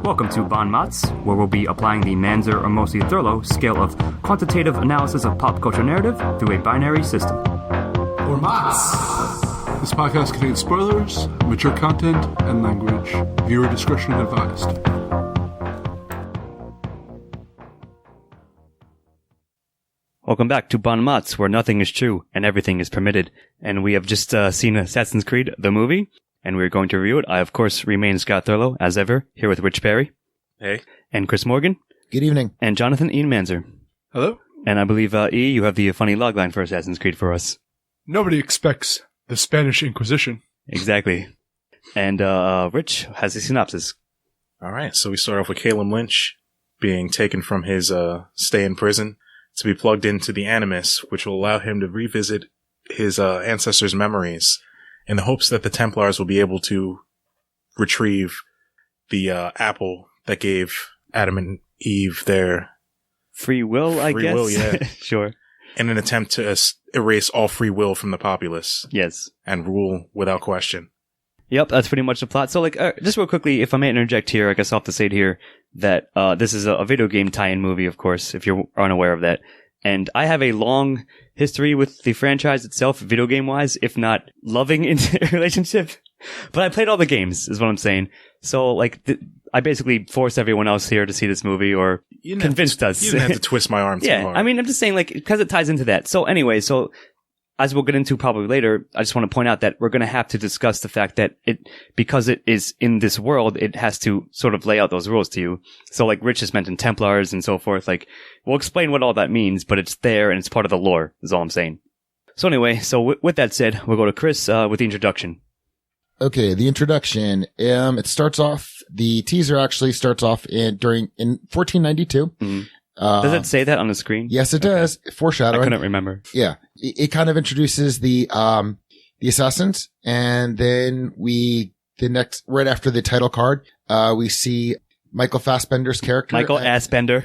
Welcome to MOTS, where we'll be applying the Manzer or mostly Thurlow scale of quantitative analysis of pop culture narrative through a binary system. Or MOTS. This podcast contains spoilers, mature content, and language. Viewer discretion advised. Welcome back to MOTS, where nothing is true and everything is permitted. And we have just seen Assassin's Creed, the movie, and we're going to review it. I, of course, remain Scott Thurlow, as ever, here with Rich Perry. Hey. And Chris Morgan. Good evening. And Jonathan Ian Manzer. Hello. And I believe, E, you have the funny logline for Assassin's Creed for us. Nobody expects the Spanish Inquisition. Exactly. And Rich has a synopsis. All right, so we start off with Caleb Lynch being taken from his stay in prison to be plugged into the Animus, which will allow him to revisit his ancestors' memories in the hopes that the Templars will be able to retrieve the apple that gave Adam and Eve their free will, I guess. Free will, yeah. Sure. In an attempt to erase all free will from the populace. Yes. And rule without question. Yep, that's pretty much the plot. So, just real quickly, if I may interject here, I guess I'll have to say it here, that this is a video game tie-in movie, of course, if you're unaware of that. And I have a long history with the franchise itself, video game-wise, if not loving relationship. But I played all the games, is what I'm saying. So, I basically forced everyone else here to see this movie, or convinced us. You didn't have to twist my arm too hard. I mean, I'm just saying, because it ties into that. So, anyway, as we'll get into probably later, I just want to point out that we're going to have to discuss the fact that because it is in this world, it has to sort of lay out those rules to you. So Rich has mentioned Templars and so forth. We'll explain what all that means, but it's there and it's part of the lore, is all I'm saying. So anyway, with that said, we'll go to Chris with the introduction. Okay, the introduction. It starts off, the teaser actually starts off in 1492. Mm-hmm. Does it say that on the screen? Yes, it does. Foreshadowing. I couldn't remember. Yeah. It kind of introduces the assassins, and then right after the title card, we see Michael Fassbender's character. Michael Fassbender.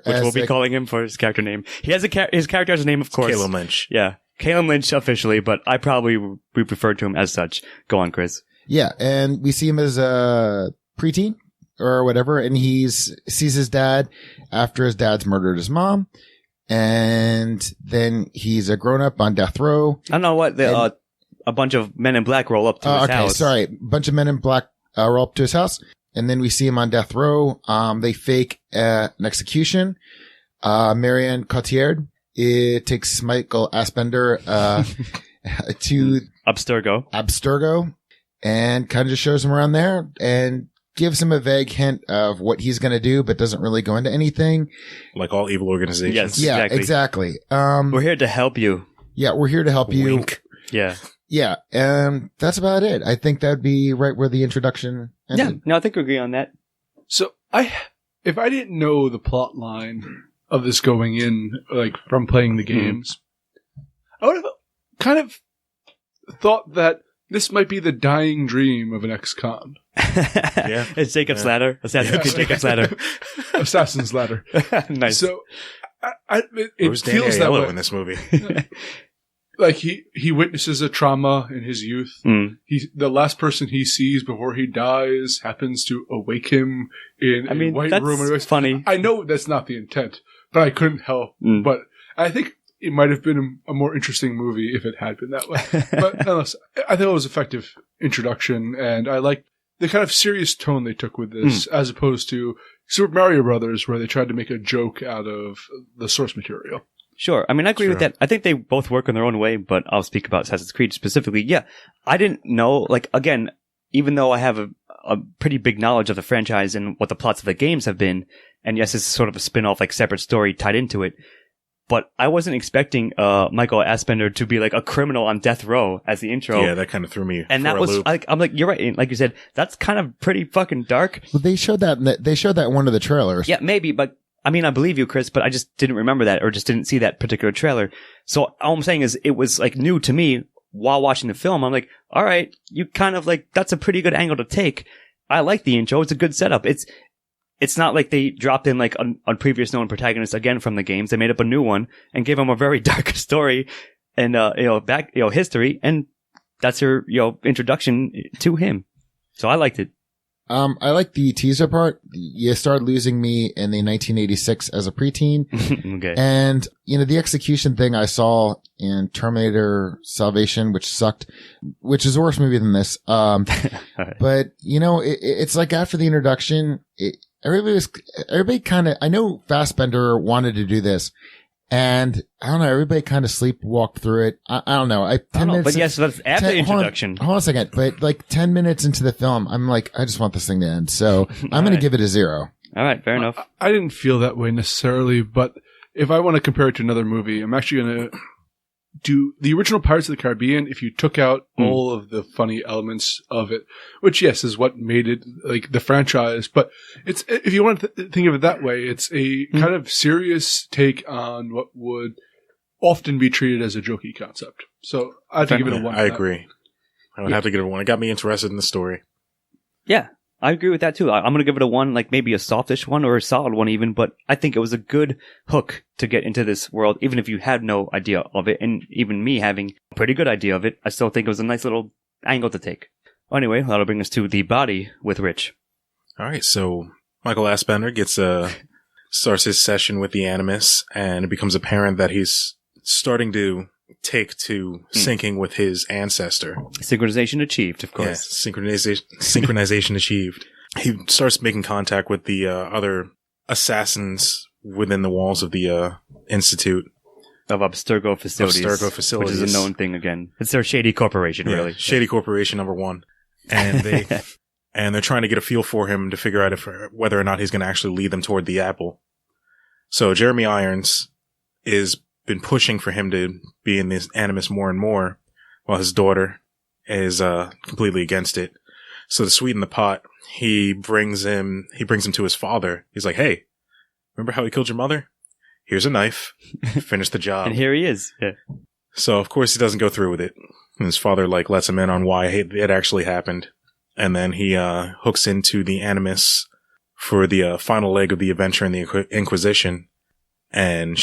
Which we'll be calling him for his character name. He has his character has a name, of course. Caleb Lynch. Yeah. Caleb Lynch officially, but I probably would refer to him as such. Go on, Chris. Yeah. And we see him as a preteen or whatever, and sees his dad after his dad's murdered his mom, and then he's a grown-up on death row. I don't know what, a bunch of men in black roll up to his house. A bunch of men in black roll up to his house, and then we see him on death row. They fake an execution. Marianne Cotillard, it takes Michael Fassbender to Abstergo, and kind of just shows him around there, and gives him a vague hint of what he's going to do, but doesn't really go into anything. Like all evil organizations. Yes, yeah, exactly. We're here to help you. Yeah, we're here to help you. Wink. Yeah. Yeah, that's about it. I think that'd be right where the introduction ended. Yeah, no, I think we agree on that. So, if I didn't know the plot line of this going in, from playing the games, I would have kind of thought that this might be the dying dream of an ex-con. Yeah. It's Jacob's Ladder. Jacob's Ladder. Assassin's Ladder. Nice. So, it feels that way in this movie. He witnesses a trauma in his youth. Mm. The last person he sees before he dies happens to awake him in a white room. That's funny. I know that's not the intent, but I couldn't help. But I think it might have been a more interesting movie if it had been that way. But nonetheless, I think it was an effective introduction, and I like the kind of serious tone they took with this, as opposed to Super Mario Brothers, where they tried to make a joke out of the source material. Sure. I mean, I agree with that. I think they both work in their own way, but I'll speak about Assassin's Creed specifically. Yeah, I didn't know, again, even though I have a pretty big knowledge of the franchise and what the plots of the games have been, and yes, it's sort of a spin-off, separate story tied into it, but I wasn't expecting Michael Fassbender to be a criminal on death row as the intro. Yeah, that kind of threw me. And that was I'm you're right. Like you said, that's kind of pretty fucking dark. Well, they showed that in one of the trailers. Yeah, maybe, but I mean, I believe you, Chris, but I just didn't remember that, or just didn't see that particular trailer. So all I'm saying is, it was new to me while watching the film. I'm all right, you kind of that's a pretty good angle to take. I like the intro. It's a good setup. It's not like they dropped in a previous known protagonist again from the games. They made up a new one and gave him a very dark story and history, and that's your introduction to him. So I liked it. I like the teaser part. You started losing me in the 1986 as a preteen. Okay. And, the execution thing I saw in Terminator Salvation, which sucked, which is a worse movie than this. But, it's like after the introduction, everybody kind of, I know Fassbender wanted to do this. And I don't know, everybody kind of sleepwalked through it. I don't know. 10 minutes. But yes, that's after the introduction. Hold on a second. But like 10 minutes into the film, I'm like, I just want this thing to end. So I'm going to give it a 0. All right. Fair enough. I didn't feel that way necessarily, but if I want to compare it to another movie, I'm actually going to do the original Pirates of the Caribbean if you took out all of the funny elements of it, which, yes, is what made it like the franchise. But it's, if you want to think of it that way, it's a kind of serious take on what would often be treated as a jokey concept. So I'd give it a 1. I agree. I would have to give it a 1. It got me interested in the story. Yeah. I agree with that too. I'm going to give it a 1, like maybe a softish 1 or a solid 1 even, but I think it was a good hook to get into this world, even if you had no idea of it, and even me having a pretty good idea of it, I still think it was a nice little angle to take. Anyway, that'll bring us to The Body with Rich. All right, so Michael Fassbender starts his session with the Animus, and it becomes apparent that he's starting to take to syncing with his ancestor. Synchronization achieved, of course. Yeah, synchronization achieved. He starts making contact with the other assassins within the walls of the Institute. Of Abstergo Facilities. Which is a known thing again. It's their shady corporation, really. Shady corporation number 1. And they're trying to get a feel for him to figure out whether or not he's going to actually lead them toward the apple. So Jeremy Irons is been pushing for him to be in this Animus more and more, while his daughter is completely against it. So to sweeten the pot, he brings him to his father. He's like, "Hey, remember how he killed your mother? Here's a knife. Finish the job." And here he is. Yeah. So of course he doesn't go through with it. And his father lets him in on why it actually happened. And then he hooks into the Animus for the final leg of the adventure in the Inquisition. And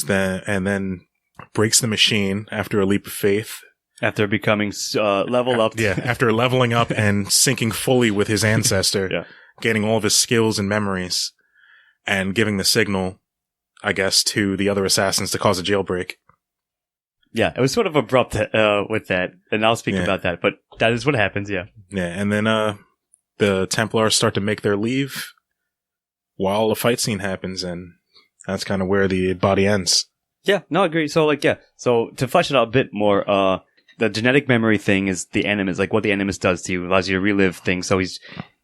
and then breaks the machine after a leap of faith. After becoming level up. Yeah, after leveling up and syncing fully with his ancestor, gaining all of his skills and memories, and giving the signal, I guess, to the other assassins to cause a jailbreak. Yeah, it was sort of abrupt with that, and I'll speak about that, but that is what happens, yeah. Yeah, and then the Templars start to make their leave while a fight scene happens, and that's kind of where the body ends. Yeah, no, I agree. So, so to flesh it out a bit more, the genetic memory thing is the Animus, like what the Animus does to you, allows you to relive things. So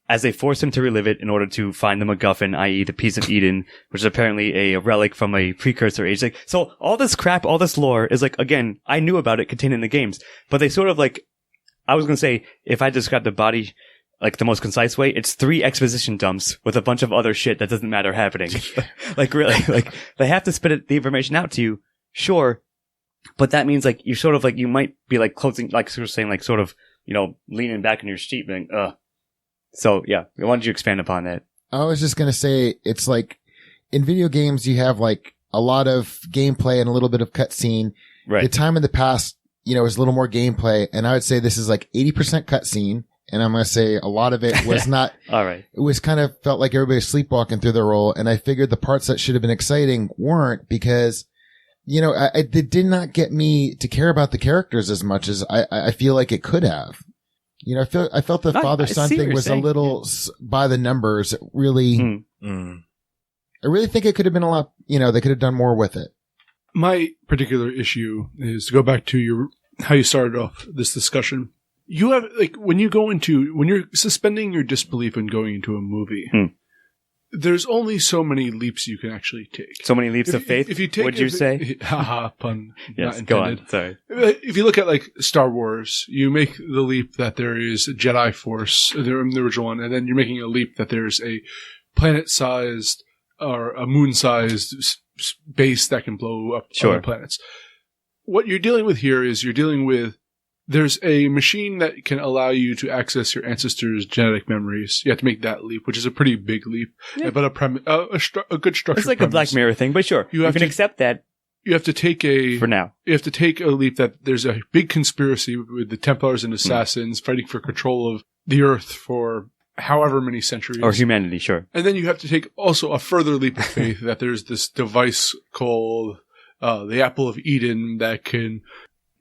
as they force him to relive it in order to find the MacGuffin, i.e. the Piece of Eden, which is apparently a relic from a precursor age. Like, so all this crap, all this lore is like, again, I knew about it contained in the games, but they sort of I was going to say, if I describe the body like the most concise way, it's 3 exposition dumps with a bunch of other shit that doesn't matter happening. Really, they have to spit the information out to you, sure, but that means you're sort of you might be closing, sort of saying sort of, leaning back in your seat, being, So yeah, why don't you expand upon that? I was just gonna say, it's in video games you have a lot of gameplay and a little bit of cutscene. Right. The time in the past, is a little more gameplay, and I would say this is 80% cutscene. And I'm going to say a lot of it was not, all right. It was kind of felt like everybody was sleepwalking through the role. And I figured the parts that should have been exciting weren't, because, it did not get me to care about the characters as much as I feel like it could have. I felt the father-son thing was a little by the numbers. It really, I really think it could have been a lot, they could have done more with it. My particular issue is to go back to how you started off this discussion. You have, when you're suspending your disbelief and going into a movie, there's only so many leaps you can actually take. So many leaps of faith? If you take, would you say? Haha, pun yes, not go intended. on. Sorry. If you look at Star Wars, you make the leap that there is a Jedi Force, the original one, and then you're making a leap that there's a planet-sized or a moon-sized base that can blow up other planets. What you're dealing with here is there's a machine that can allow you to access your ancestors' genetic memories. You have to make that leap, which is a pretty big leap, but a good structure. It's like a Black Mirror thing, but sure, you can accept that. You have to take for now. You have to take a leap that there's a big conspiracy with the Templars and Assassins fighting for control of the Earth for however many centuries. Or humanity, sure. And then you have to take also a further leap of faith that there's this device called the Apple of Eden that can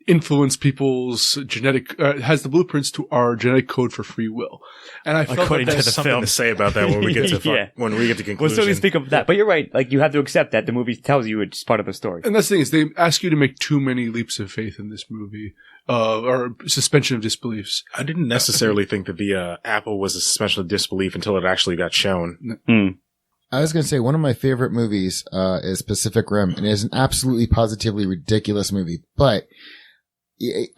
influence people's genetic, has the blueprints to our genetic code for free will. And I felt According that to that's the something film. to say about that when we get to Yeah. when we get to We'll conclusion. certainly speak of that. But you're right. Like, you have to accept that the movie tells you it's part of the story. And that's the thing is they ask you to make too many leaps of faith in this movie, or suspension of disbeliefs. I didn't necessarily think that the Apple was a suspension of disbelief until it actually got shown. I was going to say one of my favorite movies is Pacific Rim, and it is an absolutely positively ridiculous movie. But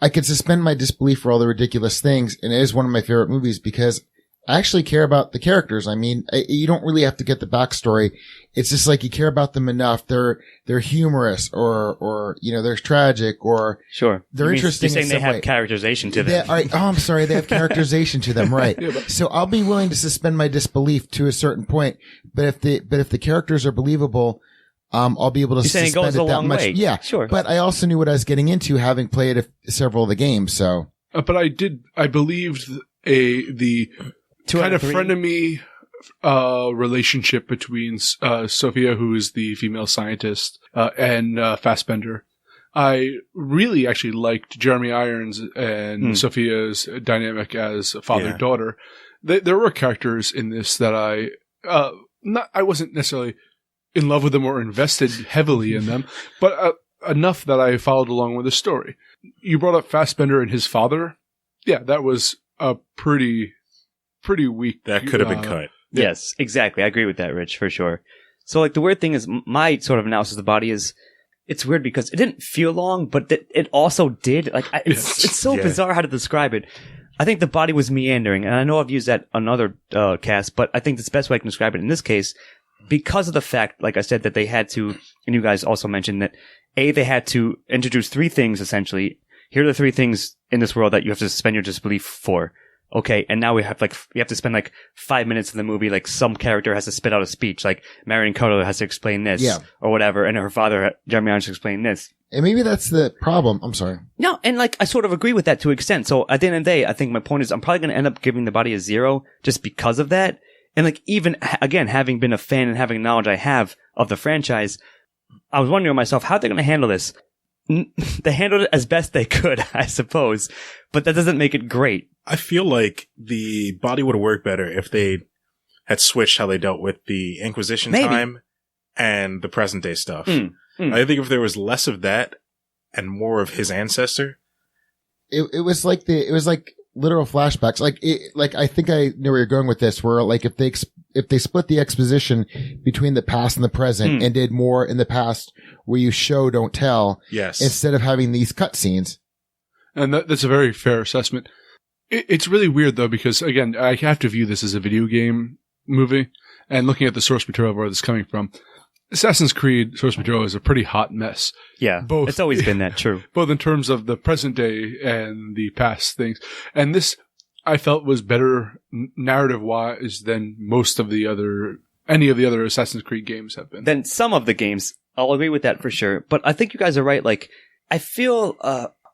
I could suspend my disbelief for all the ridiculous things, and it is one of my favorite movies because I actually care about the characters. I mean, you don't really have to get the backstory. It's just like you care about them enough. They're humorous, or they're tragic, or Sure. they're interesting. You're saying in they some have way. characterization to them. I'm sorry. They have characterization to them, right? Yeah, So I'll be willing to suspend my disbelief to a certain point. But if the characters are believable, I'll be able to You're saying it suspend goes it a that long much. way. Yeah, Sure. But I also knew what I was getting into, having played several of the games. So, But I believed the Two out kind of of three? frenemy relationship between Sophia, who is the female scientist, and Fassbender. I really actually liked Jeremy Irons and Sophia's dynamic as father-daughter. There were characters in this that I wasn't necessarily in love with them or invested heavily in them, but enough that I followed along with the story. You brought up Fassbender and his father. Yeah, that was a pretty weak. That could have been cut. Yeah. Yes, exactly. I agree with that, Rich, for sure. So, like, the weird thing is, my sort of analysis of the body is, it's weird because it didn't feel long, but it also did. Like, it's so Yeah. bizarre how to describe it. I think the body was meandering, and I know I've used that on other casts, but I think that's the best way I can describe it in this case, because of the fact, like I said, that they had to, and you guys also mentioned that, they had to introduce three things, essentially. Here are the three things in this world that you have to suspend your disbelief for. Okay, and now we have to spend 5 minutes of the movie, some character has to spit out a speech, like Marion Cotillard has to explain this, or whatever, and her father, Jeremy Irons, has to explain this. and maybe that's the problem. I'm sorry. No, and I sort of agree with that to an extent. So at the end of the day, I think my point is I'm probably going to end up giving the body a 0 just because of that. And even, again, having been a fan and having knowledge I have of the franchise, I was wondering to myself, how are they going to handle this? They handled it as best they could, I suppose, but that doesn't make it great. I feel like the body would have worked better if they had switched how they dealt with the Inquisition time and the present day stuff. I think if there was less of that and more of his ancestor, It was like literal flashbacks. I think I know where you're going with this. Where if they split the exposition between the past and the present and did more in the past where you show don't tell, yes, instead of having these cutscenes. And that's a very fair assessment. It's really weird though, because again, I have to view this as a video game movie, and looking at the source material of where this is coming from, Assassin's Creed source material is a pretty hot mess. Yeah, both. It's always been that, true. Both in terms of the present day and the past things. And this, I felt, was better narrative-wise than any of the other Assassin's Creed games have been. Than some of the games. I'll agree with that for sure. But I think you guys are right. I feel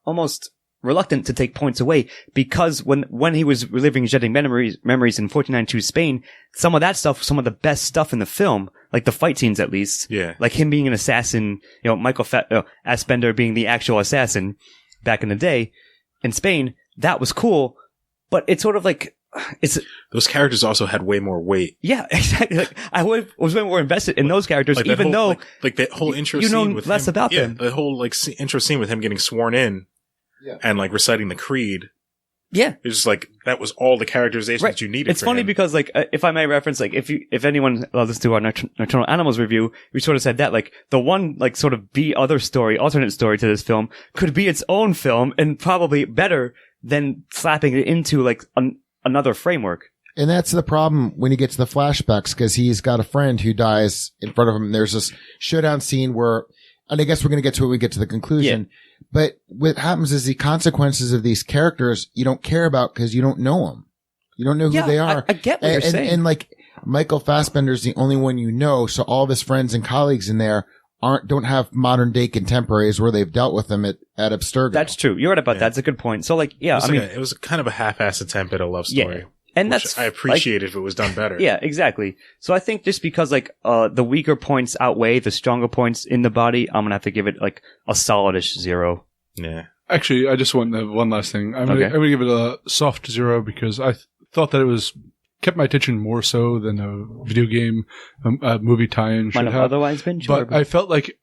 almost reluctant to take points away because when he was reliving genetic memories in 1492 Spain, some of that stuff, some of the best stuff in the film, like the fight scenes at least, like him being an assassin, Michael Fassbender being the actual assassin back in the day in Spain, that was cool. But it's sort of those characters also had way more weight. Yeah, exactly. I was way more invested in those characters, even though that whole intro you know scene with less him, about them. The whole intro scene with him getting sworn in. Yeah. And reciting the creed. Yeah. It's just that was all the characterization that you needed. It's funny him. because if I may reference, if anyone listens to our Nocturnal Animals review, we sort of said that the one sort of alternate story to this film could be its own film and probably better than slapping it into another framework. And that's the problem when you get to the flashbacks, because he's got a friend who dies in front of him. There's this showdown scene where, and I guess we're going to get to it when we get to the conclusion. Yeah. But what happens is the consequences of these characters you don't care about because you don't know them. You don't know who they are. I get what you're saying. And Michael Fassbender's the only one you know, so all of his friends and colleagues in there don't have modern day contemporaries where they've dealt with them at Abstergo. That's true. You're right about that. That's a good point. So it was kind of a half-assed attempt at a love story. And Which that's I appreciate if it was done better. Yeah, exactly. So I think just because the weaker points outweigh the stronger points in the body, I'm gonna have to give it like a solidish 0. Yeah. Actually, I just want to have one last thing. I'm gonna give it a soft 0 because I thought that it kept my attention more so than a video game, movie tie-in should Might have otherwise been, sure, but I felt like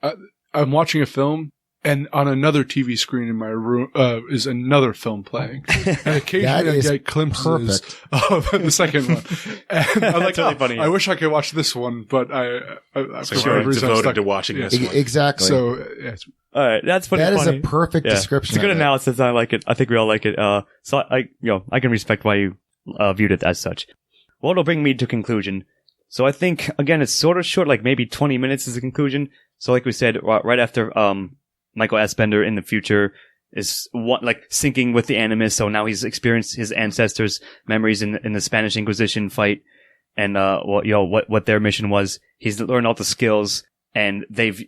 I'm watching a film. And on another TV screen in my room is another film playing. And occasionally I get glimpses of the second one. And I'm like, really funny. I wish I could watch this one, but So you're devoted to watching this one. Exactly. So, yeah, all right, that's funny. That is a perfect description. It's a good analysis. I like it. I think we all like it. So I can respect why you viewed it as such. Well, it'll bring me to conclusion. So I think again, it's sort of short, like maybe 20 minutes is the conclusion. So like we said, right after Michael Fassbender in the future is syncing with the Animus. So now he's experienced his ancestors' memories in the Spanish Inquisition fight, and what their mission was. He's learned all the skills, and they've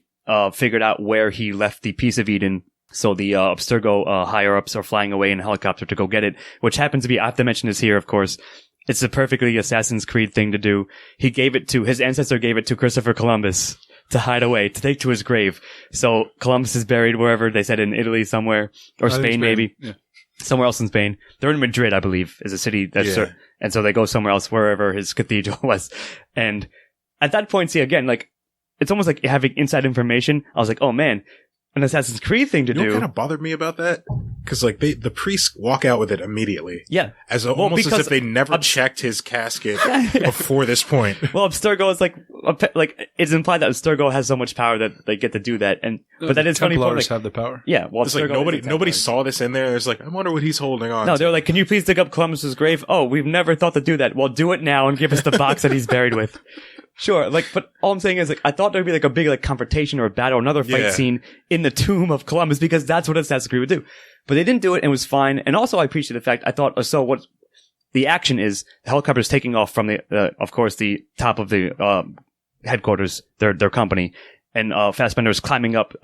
figured out where he left the Piece of Eden. So the Abstergo higher ups are flying away in a helicopter to go get it, which happens to be, I have to mention this here, of course. It's a perfectly Assassin's Creed thing to do. His ancestor gave it to Christopher Columbus to hide away, to take to his grave. So Columbus is buried wherever, they said in Italy somewhere, or Spain maybe. Yeah. Somewhere else in Spain. They're in Madrid, I believe, is a city that's, and so they go somewhere else, wherever his cathedral was. And at that point, see, again, like, it's almost like having inside information. I was like, oh man, an Assassin's Creed thing to do. What kind of bothered me about that? Because like the priests walk out with it immediately. Yeah, almost as if they never checked his casket before this point. Well, Abstergo is like it's implied that Abstergo has so much power that they get to do that, but that is funny. Templars have the power. Yeah, well, it's like nobody saw this in there. There's like, I wonder what he's holding on. No, they're like, can you please dig up Columbus's grave? Oh, we've never thought to do that. Well, do it now and give us the box that he's buried with. Sure, but all I'm saying is, I thought there'd be a big confrontation or a battle, another fight scene in the tomb of Columbus, because that's what Assassin's Creed would do. But they didn't do it, and it was fine. And also, I appreciate the fact, I thought, so what the action is, the helicopter's taking off from of course, the top of the headquarters, their company, and Fassbender is climbing up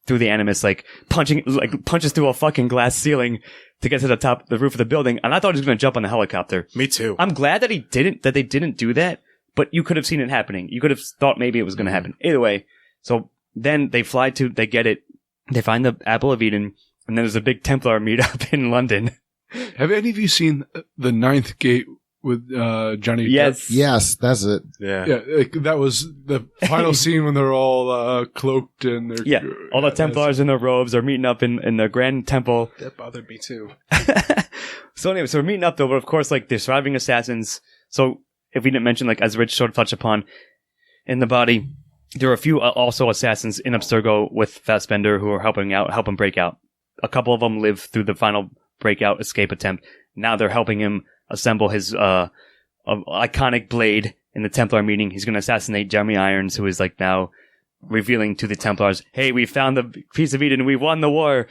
through the Animus, punches through a fucking glass ceiling to get to the roof of the building, and I thought he was going to jump on the helicopter. Me too. I'm glad that they didn't do that. But you could have seen it happening. You could have thought maybe it was going to happen. Either way. So then they they get it. They find the Apple of Eden. And then there's a big Templar meetup in London. Have any of you seen The Ninth Gate with Johnny Yes. Depp? Yes, that's it. Yeah. Yeah, that was the final scene when they're all cloaked and they're... Yeah, all the Templars in their robes are meeting up in the Grand Temple. That bothered me too. So anyway, so we're meeting up though, but of course, the surviving assassins. So if we didn't mention, as Rich sort of touched upon, in the body, there are a few also assassins in Abstergo with Fassbender who are helping break out. A couple of them live through the final breakout escape attempt. Now they're helping him assemble his iconic blade in the Templar meeting. He's going to assassinate Jeremy Irons, who is now revealing to the Templars, hey, we found the Piece of Eden. We won the war.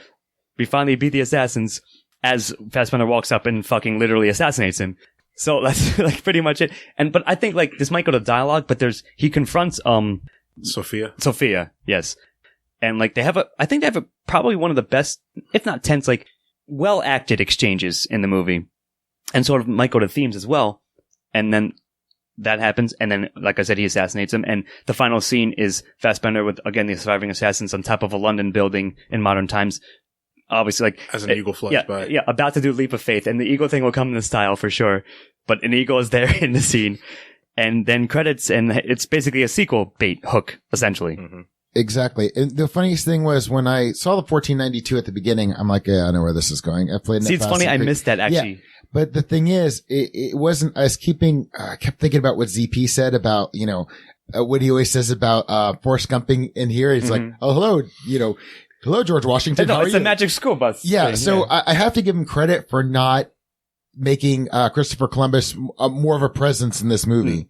We finally beat the assassins. As Fassbender walks up and fucking literally assassinates him. So that's pretty much it. But I think this might go to dialogue, but he confronts Sophia, yes. And I think they have probably one of the best, if not tense, well acted exchanges in the movie. And sort of might go to themes as well. And then that happens, and then like I said, he assassinates him, and the final scene is Fassbender with again the surviving assassins on top of a London building in modern times. Obviously, as an eagle flies by. Yeah, about to do leap of faith, and the eagle thing will come in style for sure. But an eagle is there in the scene, and then credits, and it's basically a sequel bait hook, essentially. Mm-hmm. Exactly. And the funniest thing was when I saw the 1492 at the beginning, I'm like, yeah, I know where this is going. I played. See, it's funny, I missed that actually. Yeah. But the thing is, it wasn't. I kept thinking about what ZP said about what he always says about Forrest Gumping in here. He's like, oh hello, hello, George Washington. No, it's a magic school bus. Yeah, thing, so I have to give him credit for not making Christopher Columbus more of a presence in this movie.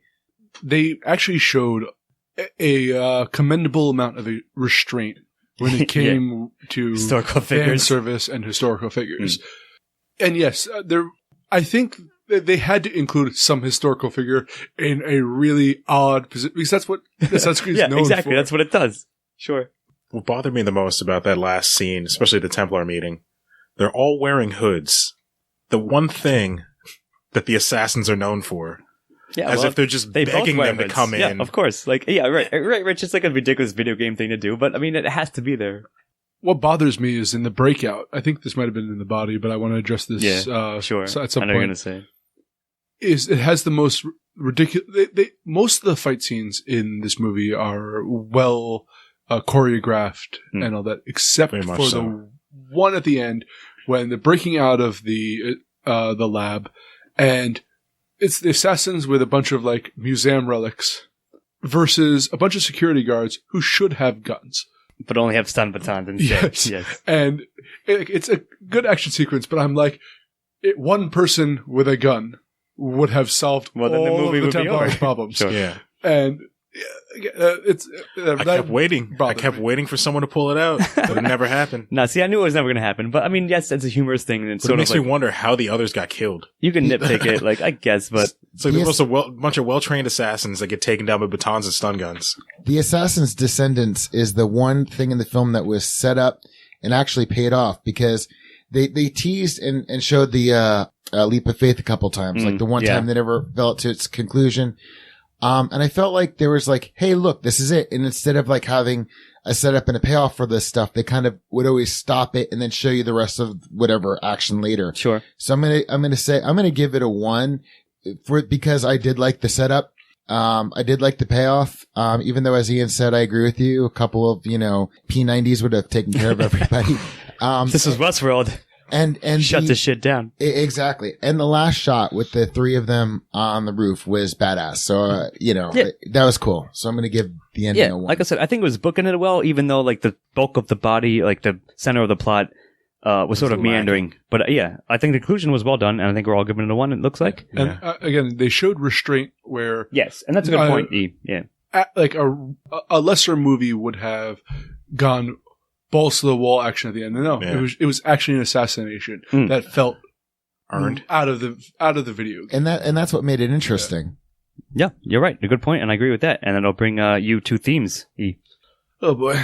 They actually showed a commendable amount of restraint when it came to historical fan figures, service, and historical figures. And yes, I think they had to include some historical figure in a really odd position because that's what Assassin's Creed is known exactly. for. That's what it does. Sure. What bothered me the most about that last scene, especially the Templar meeting, they're all wearing hoods. The one thing that the assassins are known for. Yeah, As if they're just begging them to come in. Yeah, of course. Like, yeah, right, Rich. It's like a ridiculous video game thing to do, but I mean, it has to be there. What bothers me is in the breakout. I think this might have been in the body, but I want to address this. Sure. At some I know point. you're gonna say. Is it has the most ridiculous? Most of the fight scenes in this movie are well choreographed and all that, except for the one at the end when they're breaking out of the lab, and it's the assassins with a bunch of like museum relics versus a bunch of security guards who should have guns. But only have stun batons instead. Yes. And it's a good action sequence, but I'm like, one person with a gun would have solved all the movie of the would be Templars' over. problems. Sure. Yeah. And it's... I kept waiting. I kept waiting for someone to pull it out, but it never happened. No, see, I knew it was never going to happen. But I mean, yes, it's a humorous thing. And it's But sort it makes of like, me wonder how the others got killed. you can nitpick it, like, I guess, but So there was a bunch of well-trained assassins that get taken down by batons and stun guns. The assassin's descendants is the one thing in the film that was set up and actually paid off, because they teased and showed the leap of faith a couple times. Like the one time they never fell to its conclusion. And I felt like there was like, hey, look, this is it. And instead of like having a setup and a payoff for this stuff, they kind of would always stop it and then show you the rest of whatever action later. sure. So I'm going to give it a 1 because I did like the setup. I did like the payoff. Even though, as Ian said, I agree with you. A couple of, P90s would have taken care of everybody. This is Westworld. And Shut this shit down. Exactly. And the last shot with the 3 of them on the roof was badass. So, that was cool. So I'm going to give the ending a 1. Like I said, I think it was booking it well, even though like the bulk of the body, like the center of the plot, was sort of meandering. But I think the conclusion was well done, and I think we're all giving it a 1, it looks like. And again, they showed restraint where... Yes, and that's a good point, E. Yeah. Like a lesser movie would have gone balls to the wall action at the end. No, it was actually an assassination that felt earned out of the video game. And that's what made it interesting. Yeah, you're right. A good point, and I agree with that. And it'll bring you 2 themes, E. Oh boy.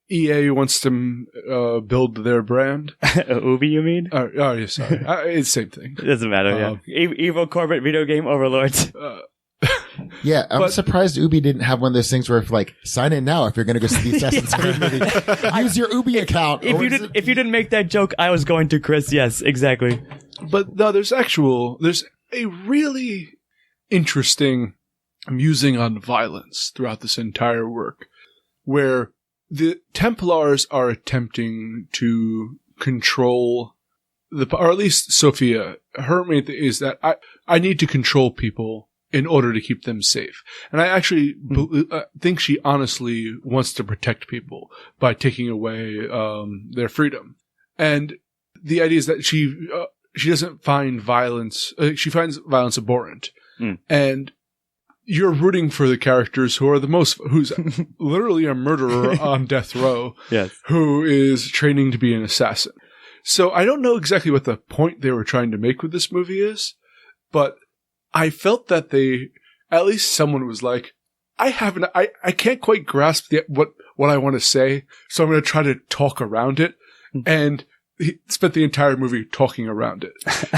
EA wants to build their brand. Ubi, you mean? Oh, yeah, sorry. It's the same thing. It doesn't matter, Evil corporate video game overlords. Yeah, I'm surprised Ubi didn't have one of those things where if, like, sign in now if you're going to go see the Assassin's Creed movie. Use your Ubi account. If you didn't make that joke, I was going to, Chris. Yes, exactly. But no, there's a really interesting musing on violence throughout this entire work, where the Templars are attempting to control or at least Sophia. Her main thing is that I need to control people in order to keep them safe. And I actually think she honestly wants to protect people by taking away their freedom. And the idea is that she doesn't find violence. She finds violence abhorrent. And you're rooting for the characters who's literally a murderer on death row, who is training to be an assassin. So I don't know exactly what the point they were trying to make with this movie is, but I felt that at least someone was like, I can't quite grasp what I want to say, so I'm going to try to talk around it. And he spent the entire movie talking around it.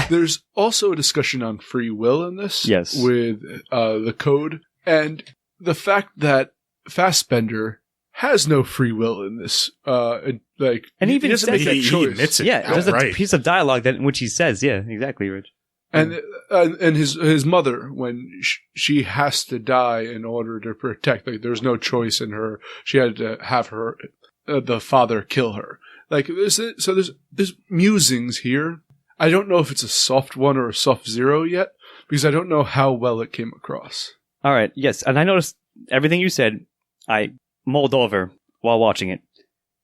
There's also a discussion on free will in this, with the code, and the fact that Fassbender has no free will in this. And he doesn't make that choice. He admits it. There's a piece of dialogue in which he says, exactly, Rich. And his mother, when she has to die in order to protect, like there's no choice in her. She had to have the father kill her. Like there's musings here. I don't know if it's a soft 1 or a soft 0 yet, because I don't know how well it came across. All right, yes, and I noticed everything you said. I mulled over while watching it.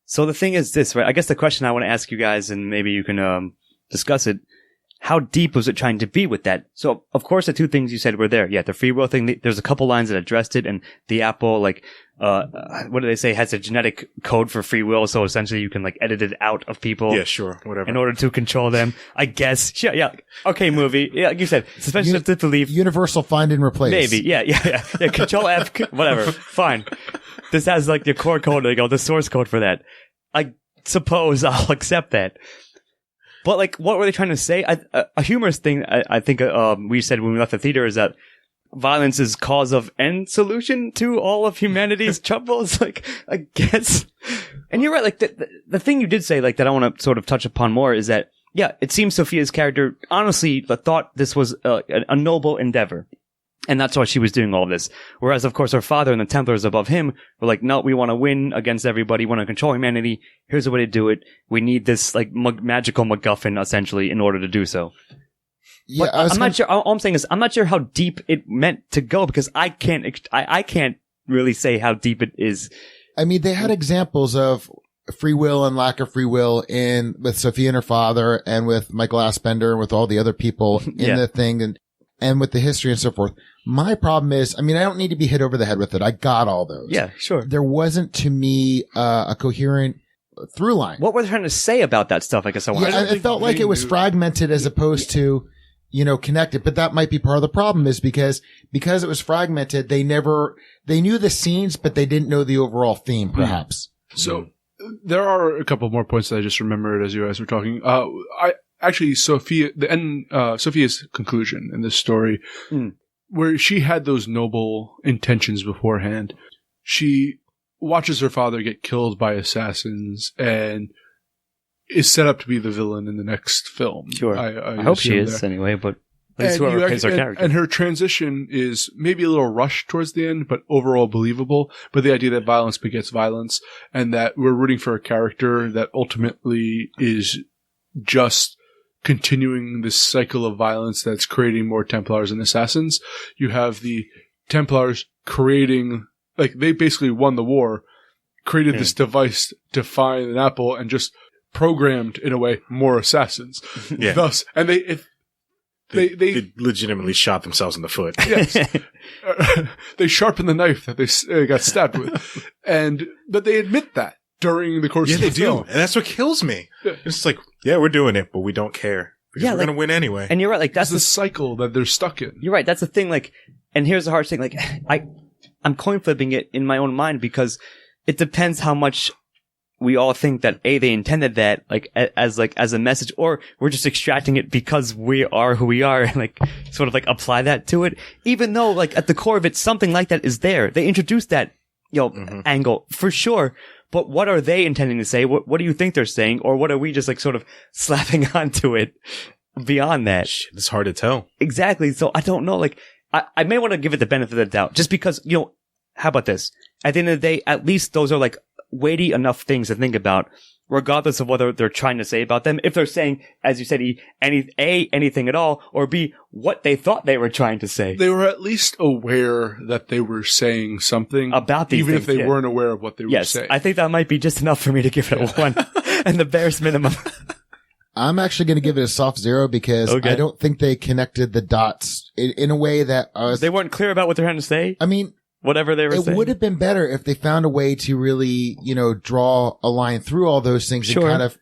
So the thing is this, right? I guess the question I want to ask you guys, and maybe you can discuss it. How deep was it trying to be with that? So, of course, the 2 things you said were there. Yeah, the free will thing, there's a couple lines that addressed it, and the apple, like, what do they say, has a genetic code for free will, so essentially you can, like, edit it out of people. Yeah, sure, whatever. In order to control them, I guess. Sure, yeah. Okay, movie. Yeah, like you said, suspension of disbelief. Universal find and replace. Maybe, yeah. Control F, whatever. Fine. This has, like, the core code, the source code for that. I suppose I'll accept that. But like, what were they trying to say? A humorous thing I think we said when we left the theater is that violence is cause of end solution to all of humanity's troubles. Like, I guess. And you're right. Like the thing you did say, like that I want to sort of touch upon more is that, yeah, it seems Sophia's character honestly thought this was a noble endeavor. And that's why she was doing all of this. Whereas, of course, her father and the Templars above him were like, no, we want to win against everybody. We want to control humanity. Here's a way to do it. We need this like magical MacGuffin, essentially, in order to do so. Yeah, I'm not sure. All I'm saying is, I'm not sure how deep it meant to go because I can't really say how deep it is. I mean, they had examples of free will and lack of free will with Sophia and her father and with Michael Fassbender and with all the other people in the thing and with the history and so forth. My problem is, I mean, I don't need to be hit over the head with it. I got all those. Yeah, sure. There wasn't to me a coherent through line. What were they trying to say about that stuff? I guess I want it felt like it was fragmented as opposed to, connected. But that might be part of the problem is because it was fragmented, they knew the scenes, but they didn't know the overall theme, perhaps. So there are a couple more points that I just remembered as you guys were talking. Sophia's conclusion in this story, where she had those noble intentions beforehand. She watches her father get killed by assassins and is set up to be the villain in the next film. Sure. I hope she is anyway, but at least whoever plays her character. And her transition is maybe a little rushed towards the end, but overall believable. But the idea that violence begets violence and that we're rooting for a character that ultimately is just continuing this cycle of violence that's creating more Templars and assassins. You have the Templars creating, like, they basically won the war, created this device to find an apple and just programmed, in a way, more assassons. Yeah. Thus, and they legitimately shot themselves in the foot. Yes. They sharpened the knife that they got stabbed with. But they admit that during the course of the film. And that's what kills me. Yeah. It's like, yeah, we're doing it, but we don't care. Because we're going to win anyway. And you're right. Like, that's the cycle that they're stuck in. You're right. That's the thing. Like, and here's the hard thing. Like, I'm coin flipping it in my own mind because it depends how much we all think that they intended that as a message, or we're just extracting it because we are who we are and like sort of like apply that to it. Even though like at the core of it, something like that is there. They introduced that, angle for sure. But what are they intending to say? What do you think they're saying? Or what are we just like sort of slapping onto it beyond that? It's hard to tell. Exactly. So I don't know. Like I may want to give it the benefit of the doubt just because, how about this? At the end of the day, at least those are like weighty enough things to think about, regardless of whether they're trying to say about them. If they're saying, as you said, anything at all, or B, what they thought they were trying to say. They were at least aware that they were saying something about these even things, if they weren't aware of what they were saying. I think that might be just enough for me to give it a 1 and the barest minimum. I'm actually going to give it a soft 0 because I don't think they connected the dots in a way that they weren't clear about what they're trying to say. I mean, whatever they were saying. It would have been better if they found a way to really, draw a line through all those things and kind of,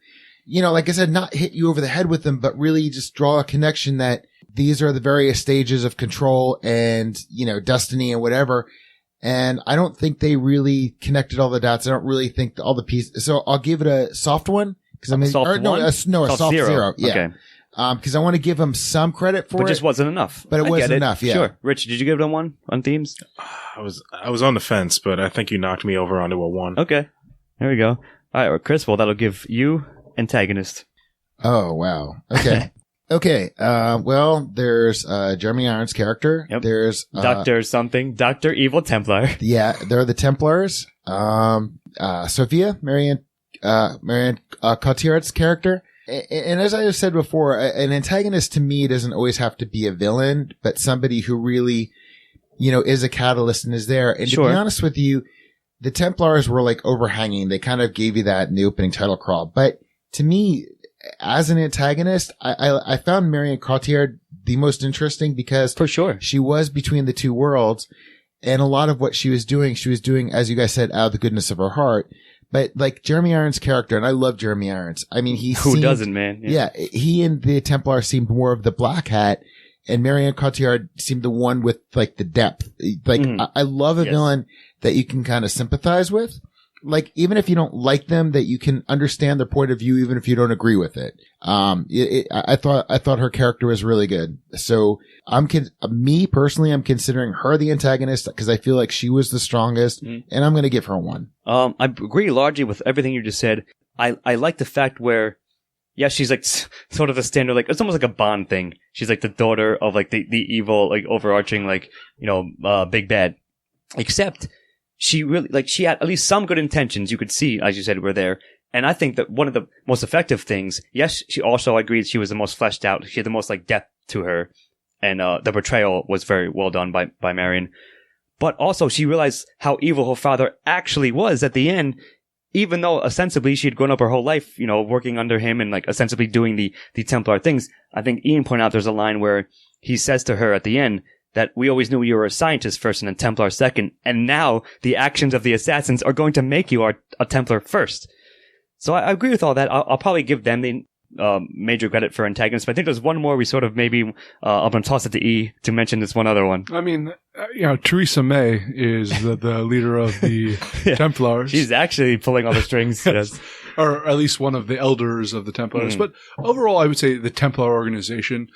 like I said, not hit you over the head with them, but really just draw a connection that these are the various stages of control and, destiny and whatever. And I don't think they really connected all the dots. I don't really think all the pieces. So I'll give it a soft 1. Cause a soft 0. Yeah. Okay. Cause I want to give them some credit for it. But just wasn't enough. But it wasn't enough. Yeah. Sure. Rich, did you give it a 1 on themes? I was on the fence, but I think you knocked me over onto a 1. Okay. There we go. All right. Well, Chris, that'll give you antagonist. Oh, wow. Okay. Okay. Well, there's, Jeremy Irons' character. Yep. There's, Dr. something. Dr. Evil Templar. Yeah. They're the Templars. Sophia, Marianne Cotillard's character. And as I have said before, an antagonist to me doesn't always have to be a villain, but somebody who really, is a catalyst and is there. And to be honest with you, the Templars were like overhanging. They kind of gave you that in the opening title crawl. But to me, as an antagonist, I found Marianne Cotillard the most interesting because for sure she was between the two worlds. And a lot of what she was doing, as you guys said, out of the goodness of her heart. But like Jeremy Irons' character, and I love Jeremy Irons. I mean, who doesn't, man? Yeah, he and the Templar seemed more of the black hat, and Marianne Cotillard seemed the one with like the depth. Like I love a villain that you can kind of sympathize with, like, even if you don't like them, that you can understand their point of view, even if you don't agree with it. I thought her character was really good. So me personally, I'm considering her the antagonist because I feel like she was the strongest, and I'm going to give her 1. I agree largely with everything you just said. I like the fact where, yeah, she's like sort of a standard, like, it's almost like a Bond thing. She's like the daughter of like the evil, like overarching, like, big bad. Except she really, like, she had at least some good intentions you could see, as you said, were there. And I think that one of the most effective things, yes, she also agreed she was the most fleshed out. She had the most like depth to her. And, the portrayal was very well done by Marion. But also she realized how evil her father actually was at the end. Even though ostensibly she had grown up her whole life, working under him and like ostensibly doing the Templar things. I think Ian pointed out there's a line where he says to her at the end that we always knew you were a scientist first and a Templar second. And now the actions of the assassins are going to make you a Templar first. So I agree with all that. I'll probably give them the major credit for antagonists. But I think there's one more we sort of maybe, I'm going to toss it to E to mention this one other one. I mean, Theresa May is the leader of the Templars. She's actually pulling all the strings. Yes. Or at least one of the elders of the Templars. But overall, I would say the Templar organization.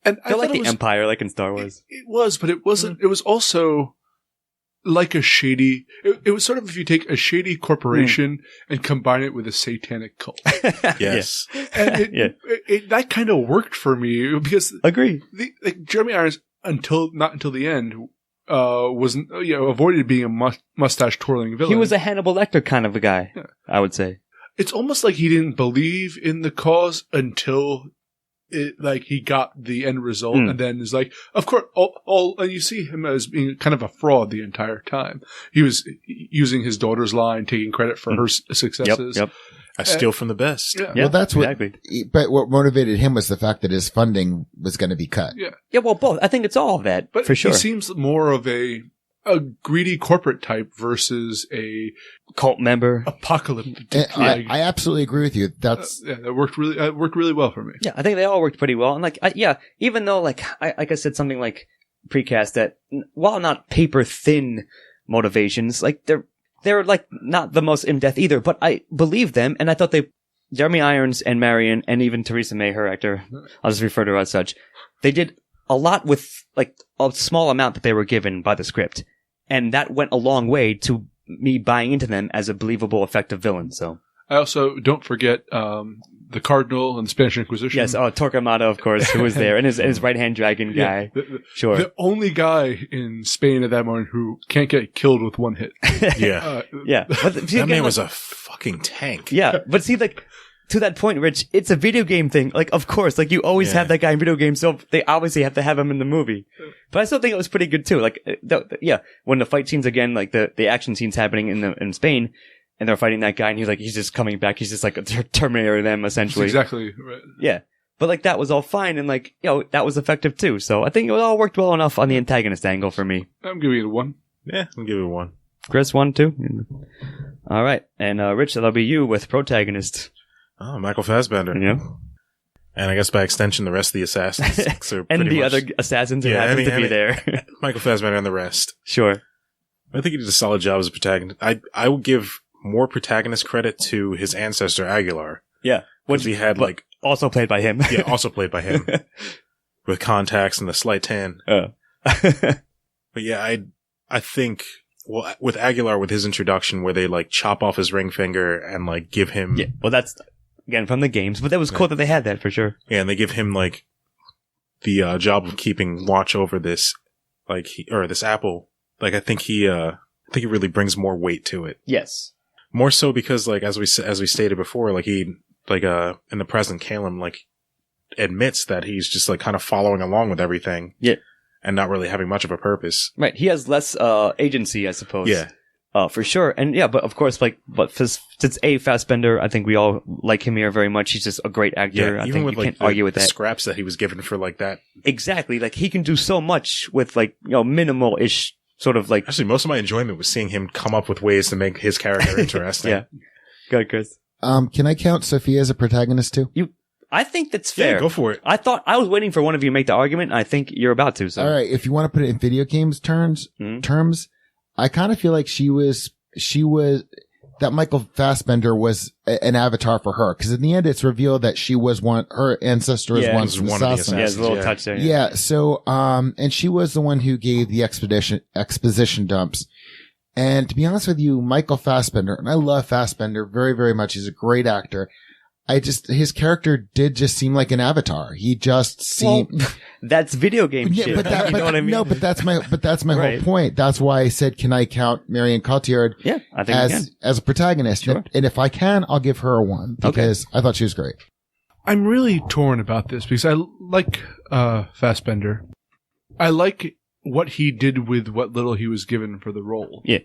And I like the Empire, like in Star Wars. It was, but it wasn't. It was also like a shady. It was sort of if you take a shady corporation and combine it with a satanic cult. Yes, and it that kind of worked for me because agree. Jeremy Irons not until the end wasn't avoided being a mustache twirling villain. He was a Hannibal Lecter kind of a guy. Yeah. I would say it's almost like he didn't believe in the cause until. He got the end result and then is like, of course, and you see him as being kind of a fraud the entire time. He was using his daughter's line, taking credit for her successes. Yep. I steal from the best. Yeah. Well, that's exactly. But what motivated him was the fact that his funding was going to be cut. Yeah. Yeah. Well, both. I think it's all of that, but for sure. He seems more of a greedy corporate type versus a cult member, apocalyptic. I absolutely agree with you. That's that worked really well for me. Yeah, I think they all worked pretty well. And even though like I said something like precast that while not paper thin motivations, like they're like not the most in depth either. But I believe them, and I thought Jeremy Irons and Marion and even Theresa May, her actor, I'll just refer to her as such, they did a lot with like a small amount that they were given by the script. And that went a long way to me buying into them as a believable, effective villain. So I also don't forget the Cardinal and the Spanish Inquisition. Yes, Torquemada, of course, who was there, and his right-hand dragon guy. Sure. The only guy in Spain at that moment who can't get killed with one hit. Yeah. Yeah. But, that man was a fucking tank. Yeah, but see, like, to that point, Rich, it's a video game thing. Like, of course, like, you always have that guy in video games, so they obviously have to have him in the movie. But I still think it was pretty good, too. Like, when the fight scenes again, like, the action scenes happening in Spain, and they're fighting that guy, and he's just coming back, he's just like a Terminator to them, essentially. That's exactly right. Yeah. But, like, that was all fine, and, like, that was effective, too. So I think it all worked well enough on the antagonist angle for me. I'm giving it a 1. Yeah, I'll give it a 1. Chris, 1, 2? All right. And, Rich, that'll be you with protagonist. Oh, Michael Fassbender. Yeah. And I guess by extension, the rest of the assassins. And the other assassins who happen to be there. Michael Fassbender and the rest. Sure. I think he did a solid job as a protagonist. I would give more protagonist credit to his ancestor, Aguilar. Yeah. Which he had, like... Also played by him. Yeah, also played by him. With contacts and the slight tan. But yeah, I think... Well, with Aguilar, with his introduction, where they, like, chop off his ring finger and, like, give him... Yeah, well, that's... Again, from the games, but that was cool that they had that for sure. Yeah, and they give him like the job of keeping watch over this, like this apple. Like I think he really brings more weight to it. Yes, more so because like as we stated before, like he in the present, Calum like admits that he's just like kind of following along with everything. Yeah, and not really having much of a purpose. Right, he has less agency, I suppose. Yeah. For sure. And yeah, but of course, since Fassbender, I think we all like him here very much. He's just a great actor. Yeah, I think you can't argue with that. Scraps that he was given for like that. Exactly. Like he can do so much with like, minimal-ish sort of like. Actually, most of my enjoyment was seeing him come up with ways to make his character interesting. Yeah. Good, Chris. Can I count Sophia as a protagonist too? I think that's fair. Yeah, go for it. I was waiting for one of you to make the argument, and I think you're about to, so. All right. If you want to put it in video games terms, I kind of feel like she was, that Michael Fassbender was an avatar for her. Cause in the end, it's revealed that she was her ancestor was once an assassin. Yeah, there's a little touch there. Yeah. So, and she was the one who gave the exposition dumps. And to be honest with you, Michael Fassbender, and I love Fassbender very, very much. He's a great actor. His character did just seem like an avatar. He just seemed. Well, that's video game shit. But you know what I mean? No, but that's my Right. whole point. That's why I said, can I count Marion Cotillard Yeah, I think you can. as a protagonist? Sure. And if I can, I'll give her a 1 because I thought she was great. I'm really torn about this because I like Fassbender. I like what he did with what little he was given for the role. Yeah.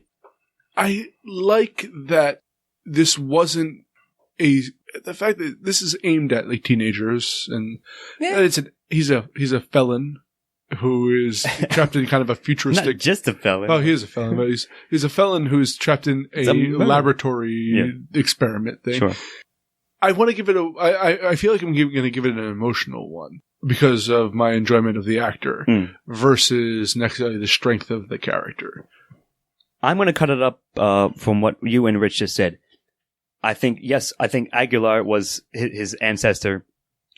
I like that this wasn't the fact that this is aimed at like teenagers and that he's a felon who is trapped in kind of a futuristic. Not just a felon. Oh, he is a felon, but he's a felon who's trapped in a laboratory experiment thing. Sure. I want to give it I feel like I'm going to give it an emotional one because of my enjoyment of the actor versus necessarily the strength of the character. I'm going to cut it up from what you and Rich just said. I think Aguilar was his ancestor,